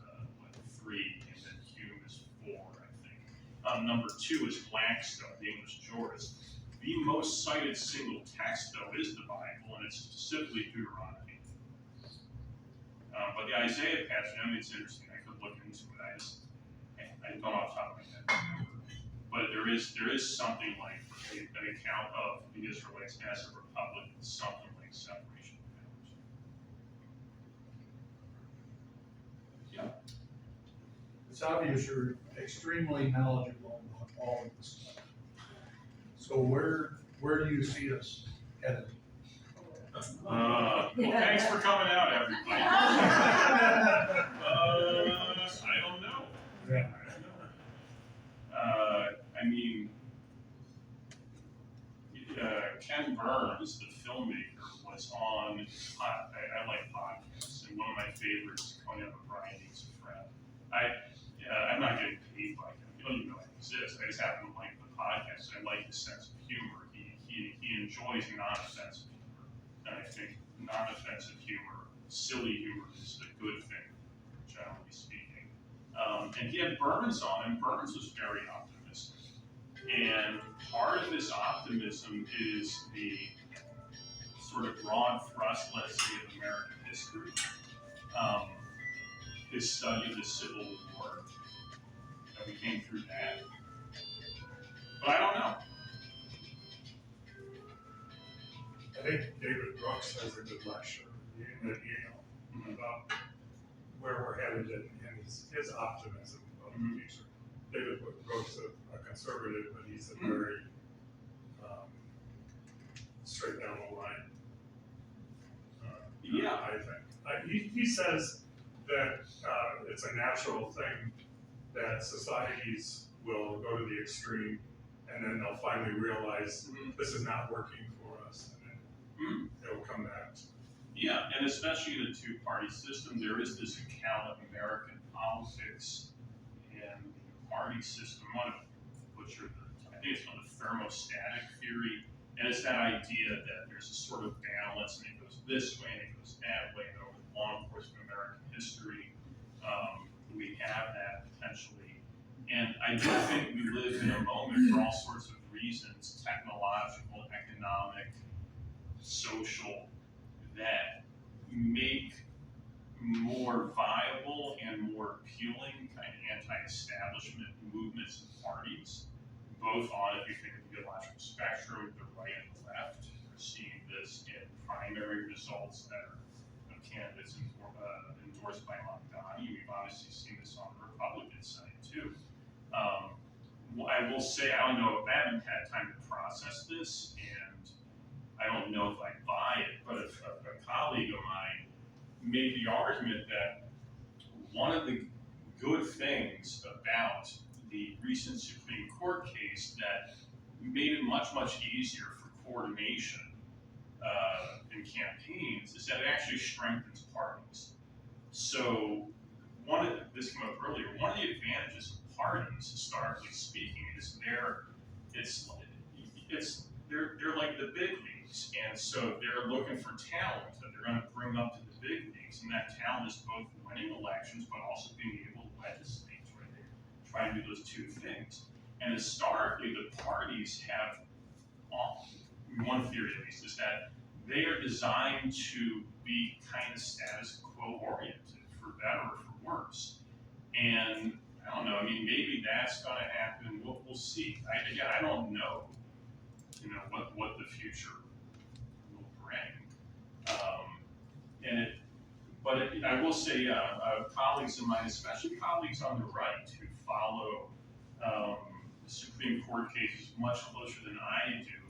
3, and then Hume is 4, I think. Number 2 is Blackstone, the English jurist. The most cited single text, though, is the Bible, and it's specifically Deuteronomy. But the Isaiah passage, I mean, it's interesting. I could look into it. I don't off the top of my head remember. But there is something like an account of the Israelites as a republic, something like separation of powers. Yeah. It's obvious you're extremely knowledgeable about all of this stuff. So where do you see us headed? Well, thanks for coming out, everybody. I don't know. Yeah. I mean, Ken Burns, the filmmaker, was on, I like podcasts, and one of my favorites, Conan O'Brien Needs a Friend. I'm not getting paid by him. You don't even know I exist. I just happen to like the podcast. I like his sense of humor. He enjoys non-offensive humor. And I think non-offensive humor, silly humor, is a good thing, generally speaking. And he had Burns on, and Burns was very optimistic. And part of this optimism is the sort of broad thrust, let's say, of American history. His study of the Civil War, that we came through that. But I don't know. I think David Brooks has a good lecture at Yale about where we're headed and his optimism about the future. David Brooks is a conservative, but he's a very straight down the line. I think. He says that it's a natural thing that societies will go to the extreme and then they'll finally realize this is not working for us, and then they'll come back. Yeah, and especially in a two-party system, there is this account of American politics and the party system. One of which are I think it's called the thermostatic theory, and it's that idea that there's a sort of balance, and it goes this way and it goes that way. And over the long course of American history, we have that potentially. And I do think we live in a moment for all sorts of reasons, technological, economic, social, that make more viable and more appealing kind of anti-establishment movements and parties, both on, if you think of the ideological spectrum, the right and the left. We're seeing this in primary results that are candidates endorsed by Mamdani. We've obviously seen this on the Republican side too. I will say, I don't know, I haven't had time to process this, and I don't know if I buy it, but if a colleague of mine made the argument that one of the good things about the recent Supreme Court case that made it much, much easier for coordination in campaigns is that it actually strengthens parties. So this came up earlier, one of the advantages of parties, historically speaking, is they're like the big leagues, and so they're looking for talent that they're going to bring up to the big leagues, and that talent is both winning elections but also being able to legislate, where they try to do those two things. And historically, the parties have, one theory at least, is that they are designed to be kind of status quo oriented, for better or for worse. And I don't know, I mean, maybe that's going to happen. We'll see. I don't know, what the future will bring. I will say, colleagues of mine, especially colleagues on the right who follow the Supreme Court cases much closer than I do,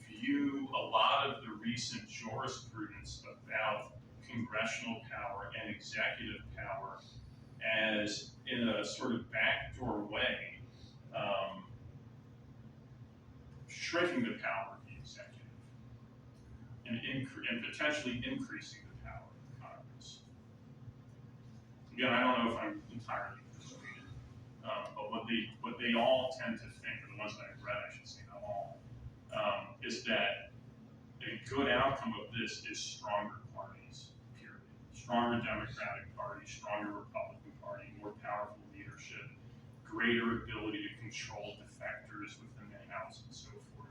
view a lot of the recent jurisprudence about congressional power and executive power as in a sort of backdoor way, shrinking the power of the executive and potentially increasing the power of Congress. Again, I don't know if I'm entirely persuaded, but what they all tend to think, or the ones that I've read, I should say, not all, is that a good outcome of this is stronger parties, period. Stronger Democratic Party, stronger Republican Party, more powerful leadership, greater ability to control defectors within the House and so forth.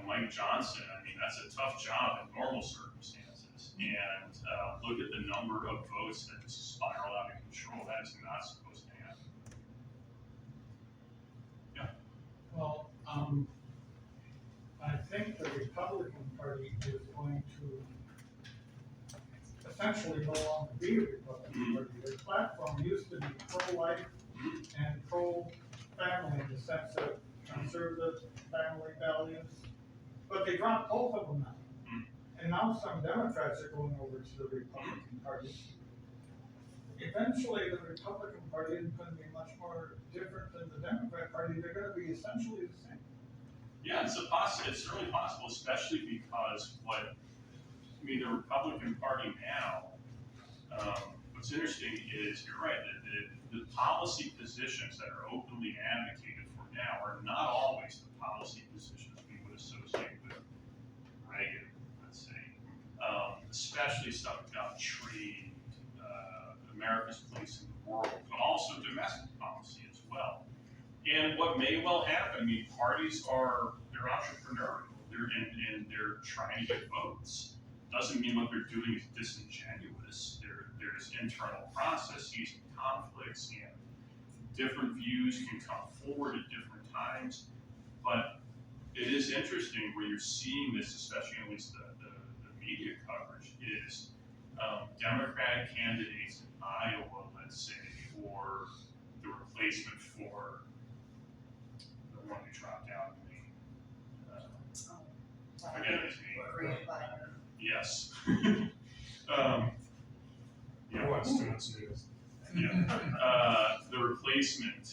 Mike Johnson, I mean, that's a tough job in normal circumstances. And look at the number of votes that just spiral out of control. That is not supposed to happen. Yeah. Well, I think the Republican Party is going to essentially no longer be a Republican Party. Their platform used to be pro-life and pro-family in the sense of conservative family values, but they dropped both of them now. And now some Democrats are going over to the Republican Party. Eventually, the Republican Party isn't going to be much more different than the Democrat Party. They're going to be essentially the same. Yeah, it's certainly possible, especially because the Republican Party now, what's interesting is, you're right, the policy positions that are openly advocated for now are not always the policy positions we would associate with Reagan, let's say. Especially stuff about trade, America's place in the world, but also domestic policy as well. And what may well happen, parties they're entrepreneurial, and they're trying to get votes. Doesn't mean what they're doing is disingenuous. There's internal processes and conflicts, and different views can come forward at different times. But it is interesting where you're seeing this, especially at least the media coverage, is Democratic candidates in Iowa, let's say, or the replacement for the one who dropped out in Maine. I forget his name. Yes. I watched too much news. Yeah. The replacement,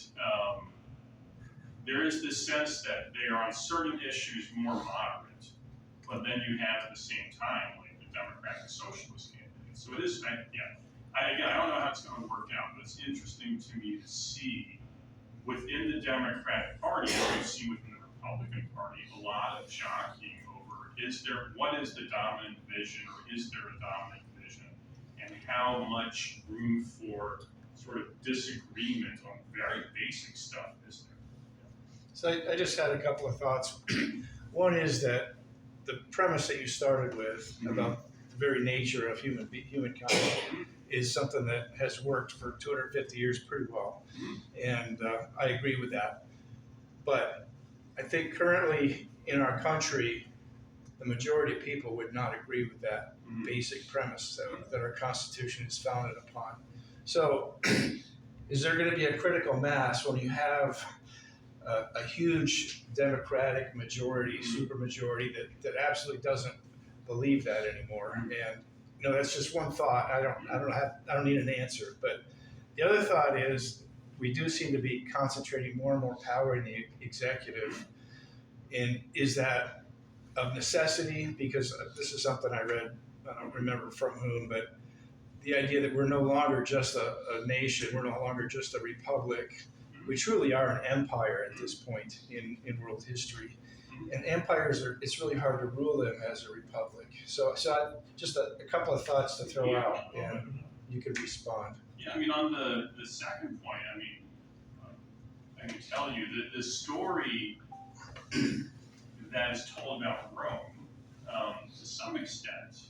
there is this sense that they are on certain issues more moderate, but then you have at the same time like the Democratic Socialist candidate. So it is, I don't know how it's going to work out, but it's interesting to me to see within the Democratic Party, as we've seen within the Republican Party, a lot of jockeying over what is the dominant vision, or is there a dominant vision, and how much room for sort of disagreement on very basic stuff is there. So I just had a couple of thoughts. One is that the premise that you started with about the very nature of humankind is something that has worked for 250 years pretty well, and I agree with that. But I think currently in our country, the majority of people would not agree with that basic premise that our Constitution is founded upon. So is there going to be a critical mass when you have a huge Democratic majority, supermajority that absolutely doesn't believe that anymore? And that's just one thought. I don't need an answer. But the other thought is we do seem to be concentrating more and more power in the executive. And is that of necessity? Because this is something I read, I don't remember from whom, but the idea that we're no longer just a nation, we're no longer just a republic. We truly are an empire at this point in world history. And empires it's really hard to rule them as a republic. So just a couple of thoughts to throw out, and you could respond. Yeah, on the second point, I can tell you that the story that is told about Rome, to some extent,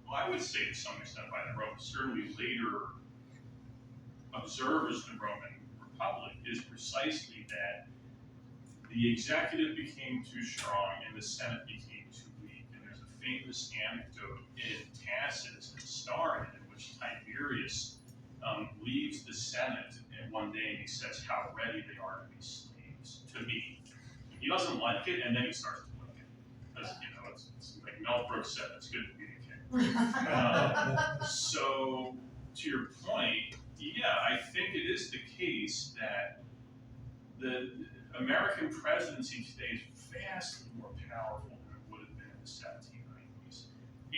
well, I would say to some extent by the Romans, certainly later observers of the Roman Republic, is precisely that the executive became too strong and the Senate became too weak. And there's a famous anecdote in Tacitus that started in which Tiberius leaves the Senate and one day and he says how ready they are to be slaves, to me. He doesn't like it, and then he starts to like it. Because, it's like Mel Brooks said, it's good to be a king. So, to your point, yeah, I think it is the case that the American presidency today is vastly more powerful than it would have been in the 1790s.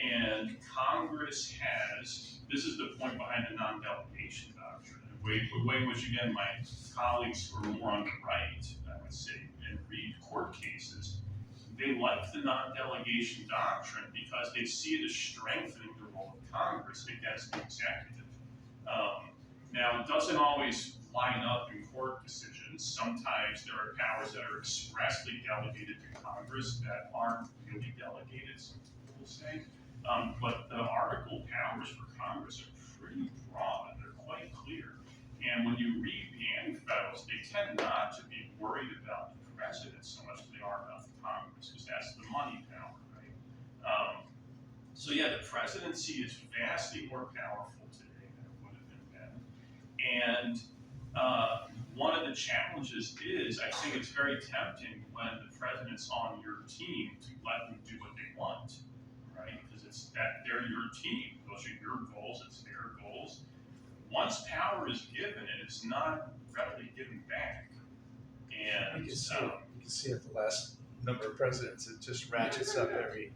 And Congress has, this is the point behind the non-delegation doctrine, the way in which, again, my colleagues who are more on the right, I would say, and read court cases, they like the non-delegation doctrine because they see it as strengthening the role of Congress against the executive. Now, it doesn't always line up in court decisions. Sometimes there are powers that are expressly delegated to Congress that aren't really delegated, some people will say. But the article powers for Congress are pretty broad. They're quite clear. And when you read the Anti-Federalists, they tend not to be worried about the president so much as they are about the Congress, because that's the money power, right? So yeah, the presidency is vastly more powerful today than it would have been then. And one of the challenges is, I think it's very tempting when the president's on your team to let them do what they want, right? Because it's that they're your team. Those are your goals, it's their goals. Once power is given, it is not readily given back. And You can see it the last number of presidents, it just ratchets up every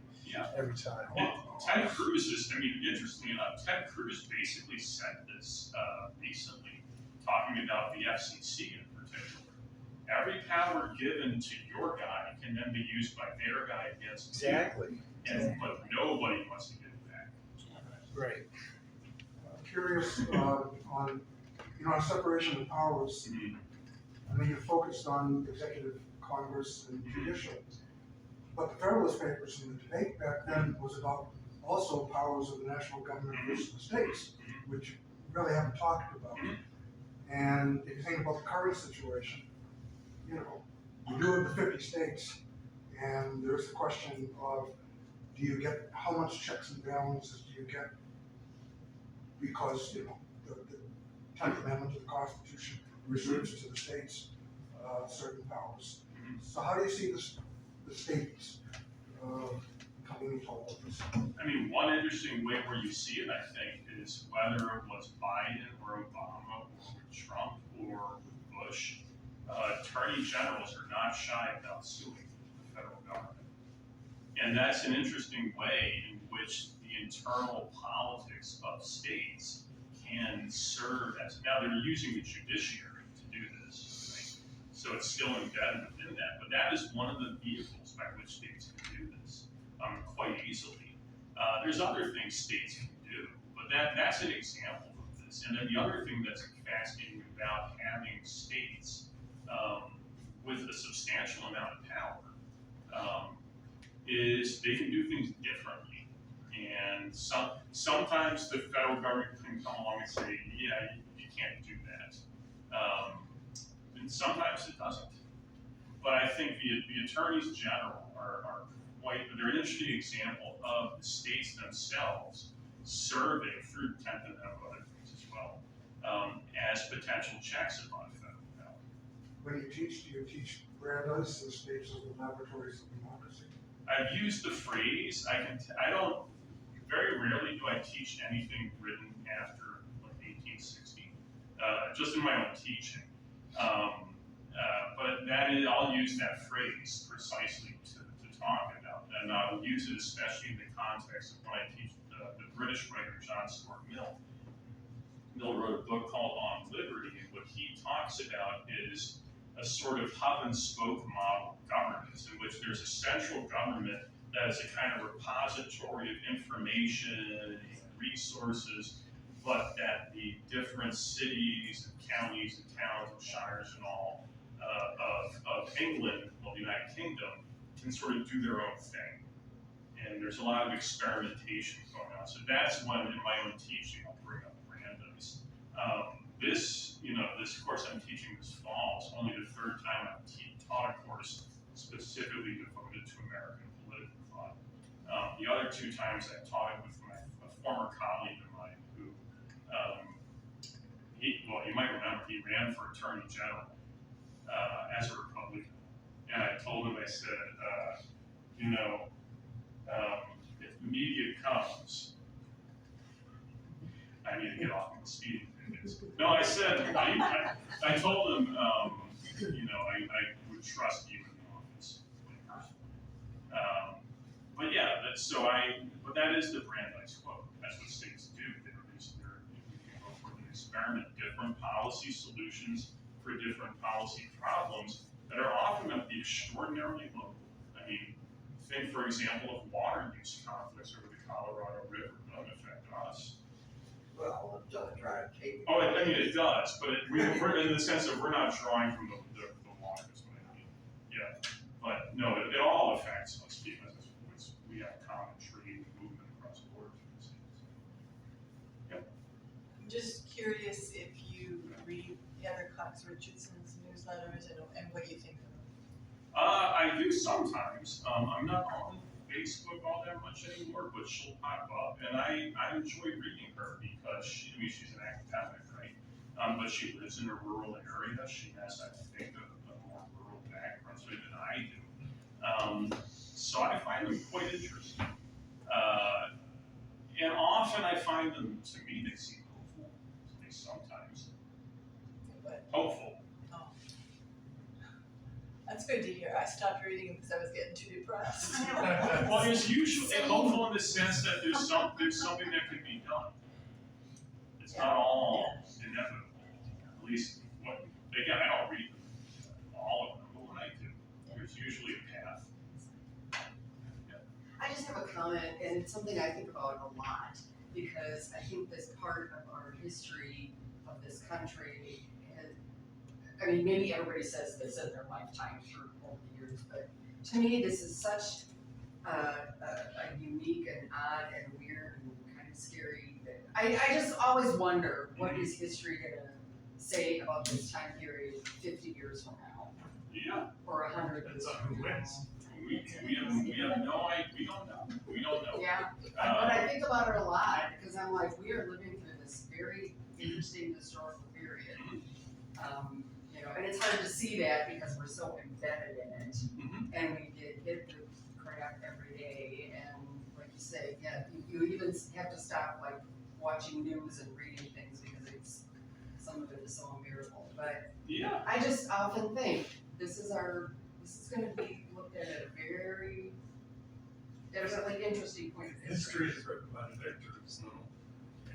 time. Ted Cruz is, I mean, interestingly enough, Ted Cruz basically said this recently, talking about the FCC in particular. Every power given to your guy can then be used by their guy against you. Exactly. But nobody wants to give it back. Right. Curious on, separation of powers. I mean, you focused on executive, Congress, and judicial. But the Federalist Papers in the debate back then was about also powers of the national government versus the states, which we really haven't talked about. And if you think about the current situation, you do have the 50 states, and there's the question of, do you get, how much checks and balances do you get? Because, the 10th Amendment to the Constitution reserves to the states certain powers. So how do you see the states coming into all of this? I mean, one interesting way where you see it, I think, is whether it was Biden or Obama or with Trump or with Bush, attorney generals are not shy about suing the federal government. And that's an interesting way in which the internal politics of states can serve as, now they're using the judiciary to do this, right? So it's still embedded within that, but that is one of the vehicles by which states can do this quite easily. There's other things states can do, but that's an example of this. And then the other thing that's fascinating about having states with a substantial amount of power is they can do things differently. And sometimes the federal government can come along and say, yeah, you can't do that. And sometimes it doesn't. But I think the attorneys general they're an interesting example of the states themselves serving through the 10th Amendment and other things as well as potential checks upon federal power. When you teach, do you teach Brandeis the states as the laboratories of democracy? I've used the phrase. Very rarely do I teach anything written after 1860, just in my own teaching. But I'll use that phrase precisely to talk about, and I'll use it especially in the context of when I teach the British writer John Stuart Mill. Mill wrote a book called On Liberty, and what he talks about is a sort of hub and spoke model of governance in which there's a central government that is a kind of repository of information and resources, but that the different cities and counties and towns and shires and all of England, the United Kingdom, can sort of do their own thing. And there's a lot of experimentation going on. So that's when, in my own teaching, I'll bring up Brandeis. This course I'm teaching this fall is only the third time I've taught a course specifically devoted to American political thought. The other two times I taught it with a former colleague of mine who, you might remember, he ran for Attorney General as a Republican. And I told him, I said, the media comes. I need to get off my speeding tickets. No, I said, I told them, I would trust you in the office. But yeah, but that is the Brandeis quote. That's what states do. They're go for an experiment, different policy solutions for different policy problems that are often at the extraordinarily local. I mean, think, for example, of water use conflicts over the Colorado River. Don't affect us. Well, it doesn't try to take. Oh, I mean, it does, but we're in the sense that we're not drawing from the water, is what I mean. Yeah, but no, it all affects us because we have common trade and movement across borders. Yep. I'm just curious if you read Heather Cox Richardson's newsletters and what you think of them. I do sometimes. I'm not on Facebook all that much anymore, but she'll pop up, and I enjoy reading her because she's an academic, right? But she lives in a rural area. She has, I think, a more rural background than I do. So I find them quite interesting. And often I find them, to me, they seem hopeful, at least sometimes. But, Hopeful. that's good to hear. I stopped reading them because I was getting too depressed. Well, there's usually hopeful in the sense that there's something that can be done. It's not all inevitable. At least, again, I don't read all of them, but when I do, there's usually a path. I just have a comment, and it's something I think about a lot, because I think this part of our history of this country has, I mean, maybe everybody says this in their lifetime through all the years, but to me, this is such a unique and odd and weird and kind of scary. I just always wonder, what is history gonna say about this time period 50 years from now? Yeah. Or 100 years Depends on from who now? wins. We have no idea. We don't know. We don't know. Yeah, but I think about it a lot, because I'm like, we are living through this very interesting historical period. And it's hard to see that because we're so embedded in it, and we get hit with crap every day, and like you say, yeah, you even have to stop like watching news and reading things because some of it is so unbearable. But Yeah. I just often think this is gonna be looked at a very interesting point of History is written by the victors,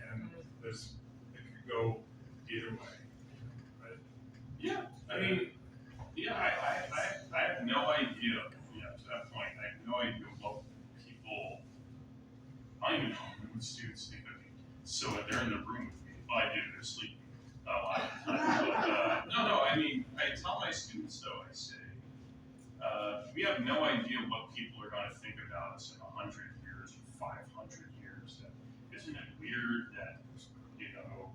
and it could go either way, right? Yeah. I mean, I have no idea. Yeah, to that point, I have no idea what people. I don't even know what students think of me. So they're in the room with me. Well, I do. They're sleeping a lot of the time. But no. I mean, I tell my students though. I say, we have no idea what people are going to think about us in 100 years or 500 years. Isn't it weird that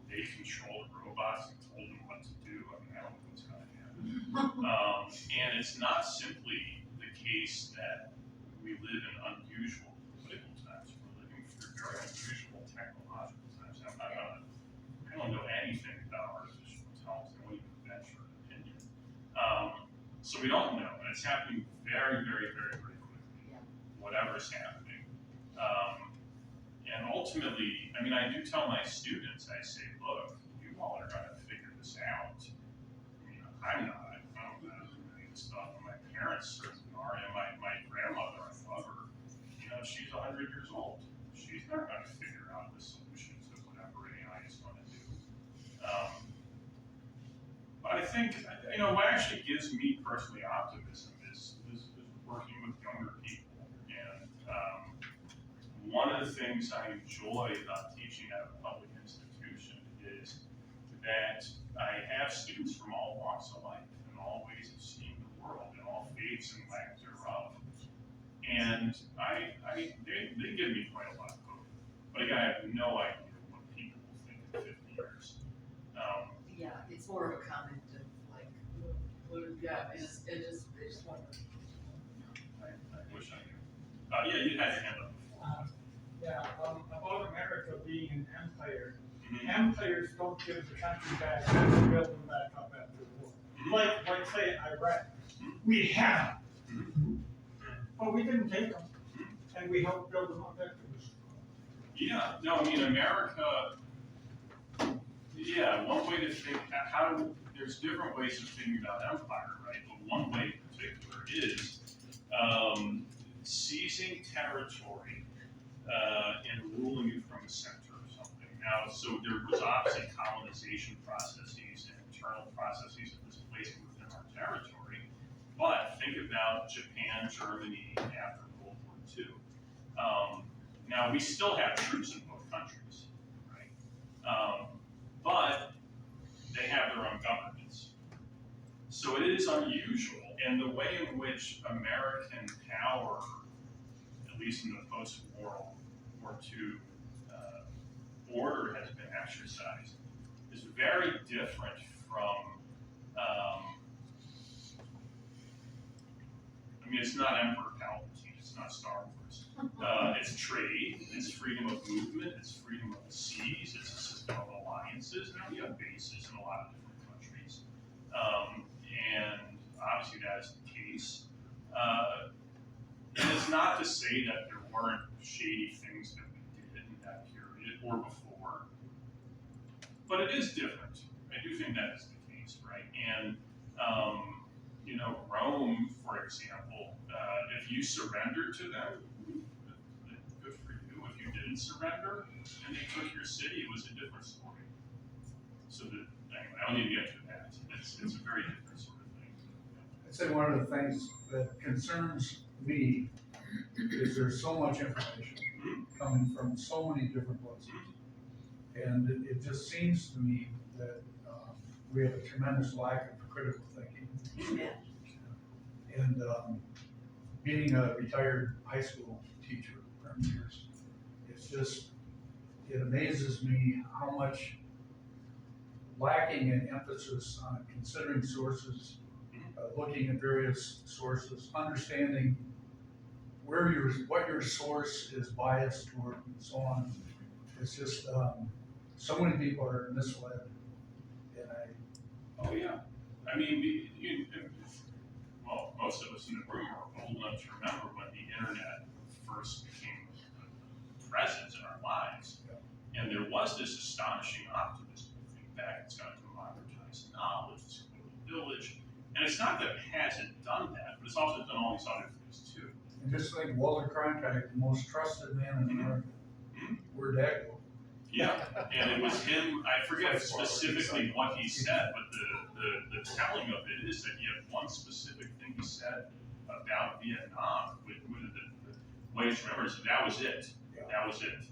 they controlled robots and told them what to do? I mean, I don't know what's going to happen. And it's not simply the case that we live in unusual political times. We're living through very unusual technological times. I don't know anything about artificial intelligence. I won't even venture an opinion. So we don't know, and it's happening very, very, very, very quickly. Whatever's happening. And ultimately, I mean, I do tell my students, I say, look, you all are going to figure this out. I'm not. I don't know any of this stuff. My parents certainly are, and my grandmother, I love her. She's 100 years old. She's not going to figure out the solution to whatever AI is going to do. But I think, what actually gives me personally optimism is working with younger people. And one of the things I enjoy about teaching at a public institution is that I have students from all walks of life and all ways of seeing the world and all faiths and lack thereof. And they give me quite a lot of hope. But again, I have no idea what people will think in 50 years. Yeah, it's more of a comment of like, I just wonder. I wish I knew. Yeah, you had your hand up before. About America being an empire. Mhm. Empires don't give the country back, they build them back up after the war. Like say Iraq, we had them, but we didn't take them, and we helped build them up after the Yeah, no, I mean, America, yeah, one way to think, there's different ways of thinking about empire, right? But one way in particular is seizing territory and ruling it from the center or something. Now, so there was obviously colonization processes and internal processes that was placed within our territory, but think about Japan, Germany after World War II. Now, we still have troops in both countries, right? But they have their own governments. So it is unusual, and the way in which American power, at least in the post-World War II order, has been exercised, is very different from, I mean, it's not Emperor Palpatine, it's not Star Wars. It's trade, it's freedom of movement, it's freedom of the seas, it's a system of alliances. Now, we have bases in a lot of different countries. And obviously that is the case. And it's not to say that there weren't shady things that we did in that period or before, but it is different. I do think that is the case, right? And, you know, Rome, for example, if you surrendered to them, good for you. If you didn't surrender and they took your city, it was a different story. So that, anyway, I don't need to get to that. It's a very different sort of thing. I'd say one of the things that concerns me is there's so much information coming from so many different places. And it just seems to me that we have a tremendous lack of critical thinking. And being a retired high school teacher for many years, it's just, it amazes me how much lacking in emphasis on considering sources, looking at various sources, understanding where what your source is biased toward, and so on. It's just so many people are misled, and Oh yeah, I mean, well, most of us in the room are old enough to remember when the internet first became present in our lives, and there was this astonishing optimism. Think back, it's going to democratize knowledge, it's going to village, and it's not that it hasn't done that, but it's also done all these other things too. and just like Walter Cronkite, the most trusted man in America, where'd that go? Yeah, and it was him, I forget specifically what he said, but the telling of it is that he had one specific thing he said about Vietnam, with the way it's remembered, so that was it. That was it.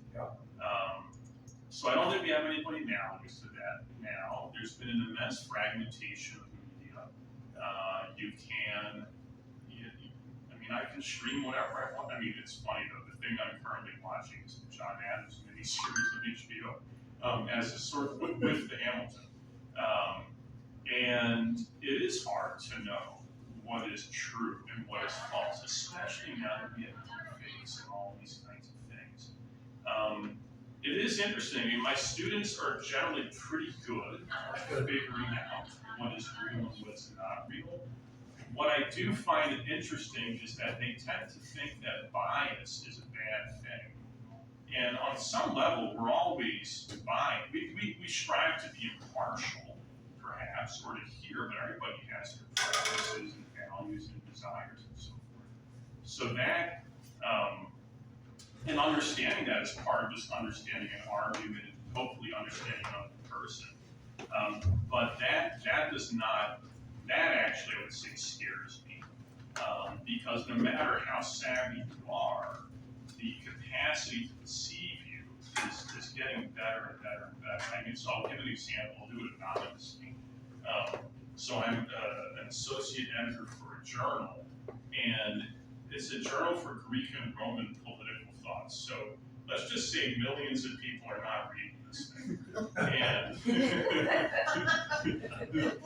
So I don't think we have anybody analogous to that now. There's been an immense fragmentation of media. I mean, I can stream whatever I want. I mean, it's funny though, the thing I'm currently watching is the John Adams miniseries on HBO, as a sort of with the Hamilton. And it is hard to know what is true and what is false, especially now that we have deepfakes and all these kinds of things. It is interesting. I mean, my students are generally pretty good at figuring out what is real and what's not real. What I do find interesting is that they tend to think that bias is a bad thing. And on some level, we're always biased. We strive to be impartial, perhaps, or to hear, but everybody has their preferences and values and desires and so forth. So that, and understanding that is part of just understanding an argument and hopefully understanding another person. But that does not, that actually I would say scares me. Because no matter how savvy you are, the capacity to deceive you is getting better and better and better. I mean, so I'll give an example, I'll do it anonymously. So I'm an associate editor for a journal, and it's a journal for Greek and Roman political thoughts. So let's just say millions of people are not reading this thing. And That's my favorite.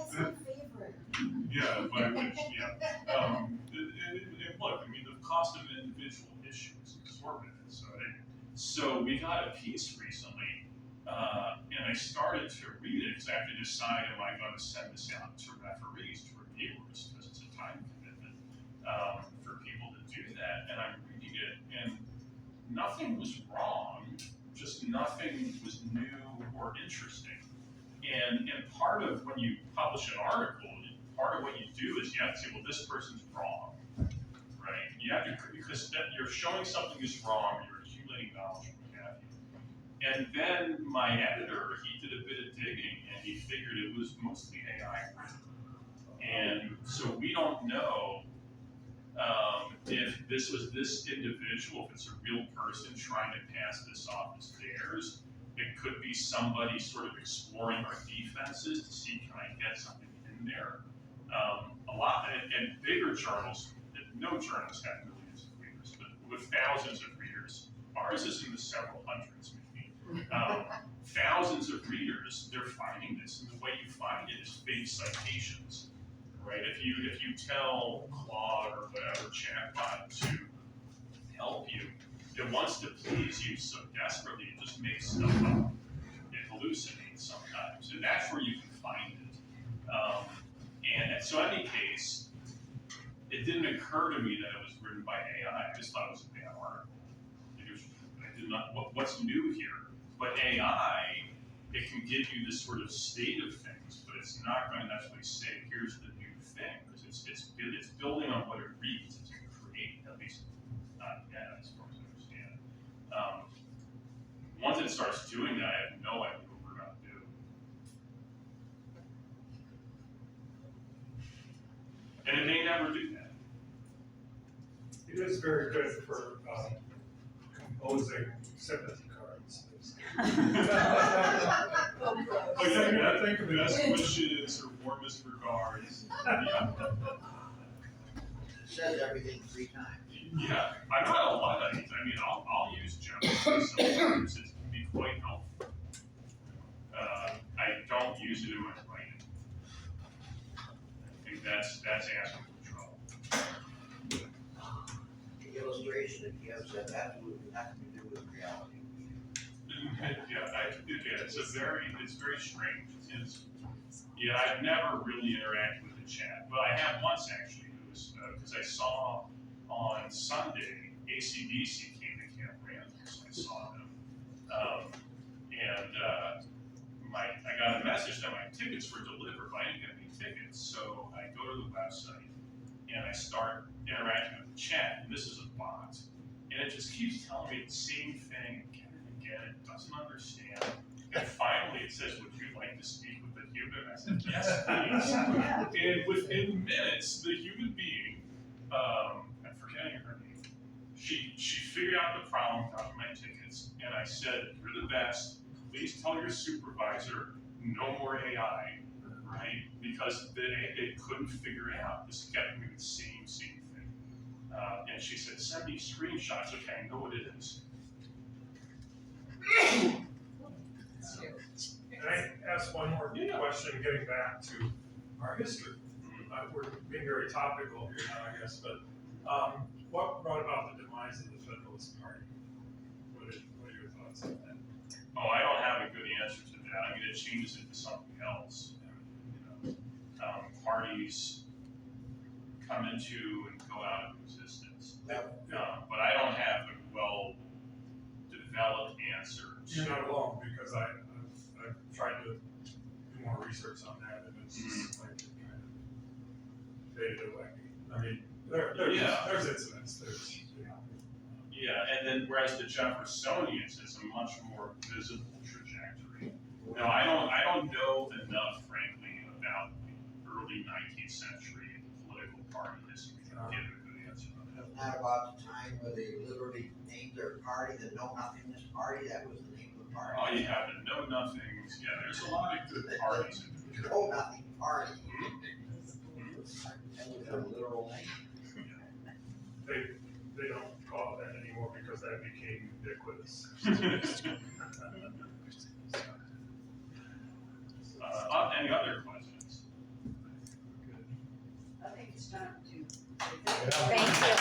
yeah, but I wish, yeah. And look, I mean, the cost of an individual issue is exorbitant. So we got a piece recently, and I started to read it because I have to decide, am I going to send this out to referees, to reviewers, because it's a time commitment for people to do that. And I'm reading it, and nothing was wrong, just nothing was new or interesting. And part of when you publish an article, part of what you do is you have to say, well, this person's wrong, right? You have to, because you're showing something is wrong, you're accumulating knowledge, what have you. And then my editor, he did a bit of digging, and he figured it was mostly AI written. And so we don't know if this was this individual, if it's a real person trying to pass this off as theirs. It could be somebody sort of exploring our defenses to see, can I get something in there? A lot, and bigger journals, no journals have millions of readers, but with thousands of readers, ours is in the several hundreds maybe. Thousands of readers, they're finding this, and the way you find it is fake citations, right? If you tell Claude or whatever chatbot to help you, it wants to please you so desperately, it just makes stuff up. It hallucinates sometimes, and that's where you can find it. And so in any case, it didn't occur to me that it was written by AI. I just thought it was a bad article. I did not, what's new here? But AI, it can give you this sort of state of things, but it's not going to necessarily say, here's the new thing, because it's building on what it reads. It's going to create, at least not yet, as far as I understand. Once it starts doing that, I have no idea what we're going to do. And it may never do that. It is very good for composing sympathy cards. But yeah, I think best wishes or warmest regards. Says everything 3 times. Yeah, I'm not a Luddite. I mean, I'll use Jefferson sometimes. It can be quite helpful. I don't use it in my writing. I think that's asking for trouble. The illustration that you have said absolutely nothing to do with reality. Yeah, it's very strange. I've never really interacted with the chat, but I have once actually. It was because I saw on Sunday AC/DC came to Camp Randall, so I saw them, I got a message that my tickets were delivered, but I didn't get any tickets, so I go to the website and I start interacting with the chat, and this is a bot, and it just keeps telling me the same thing again and again. It doesn't understand. And finally it says, would you like to speak with a human? I said, yes, please. And within minutes, the human being, I'm forgetting her name, she figured out the problem, got my tickets, and I said, you're the best, please tell your supervisor, no more AI, right? Because it couldn't figure it out. This kept me the same thing. And she said, send me screenshots. Okay, I know what it is. Can I ask one more question, getting back to our history? We're being very topical here now, I guess, but what brought about the demise of the Federalist Party? What are your thoughts on that? Oh, I don't have a good answer to that. I mean, it changes into something else. Parties come into and go out of existence. But I don't have a well-developed answer. You're not alone, because I've tried to do more research on that, and it's just like it kind of faded away. I mean, there's incidents, Yeah, and then whereas the Jeffersonians is a much more visible trajectory. Now, I don't know enough, frankly, about the early 19th century political party history to give a good answer on that. It's not about the time where they literally named their party, the Know Nothingness Party, that was the name of the party. Oh, you have the Know Nothings. Yeah, there's a lot of good parties in the Know Nothing Party. That was their literal name. they don't call it that anymore because that became ubiquitous. Any other questions? I think it's time to. Thank you.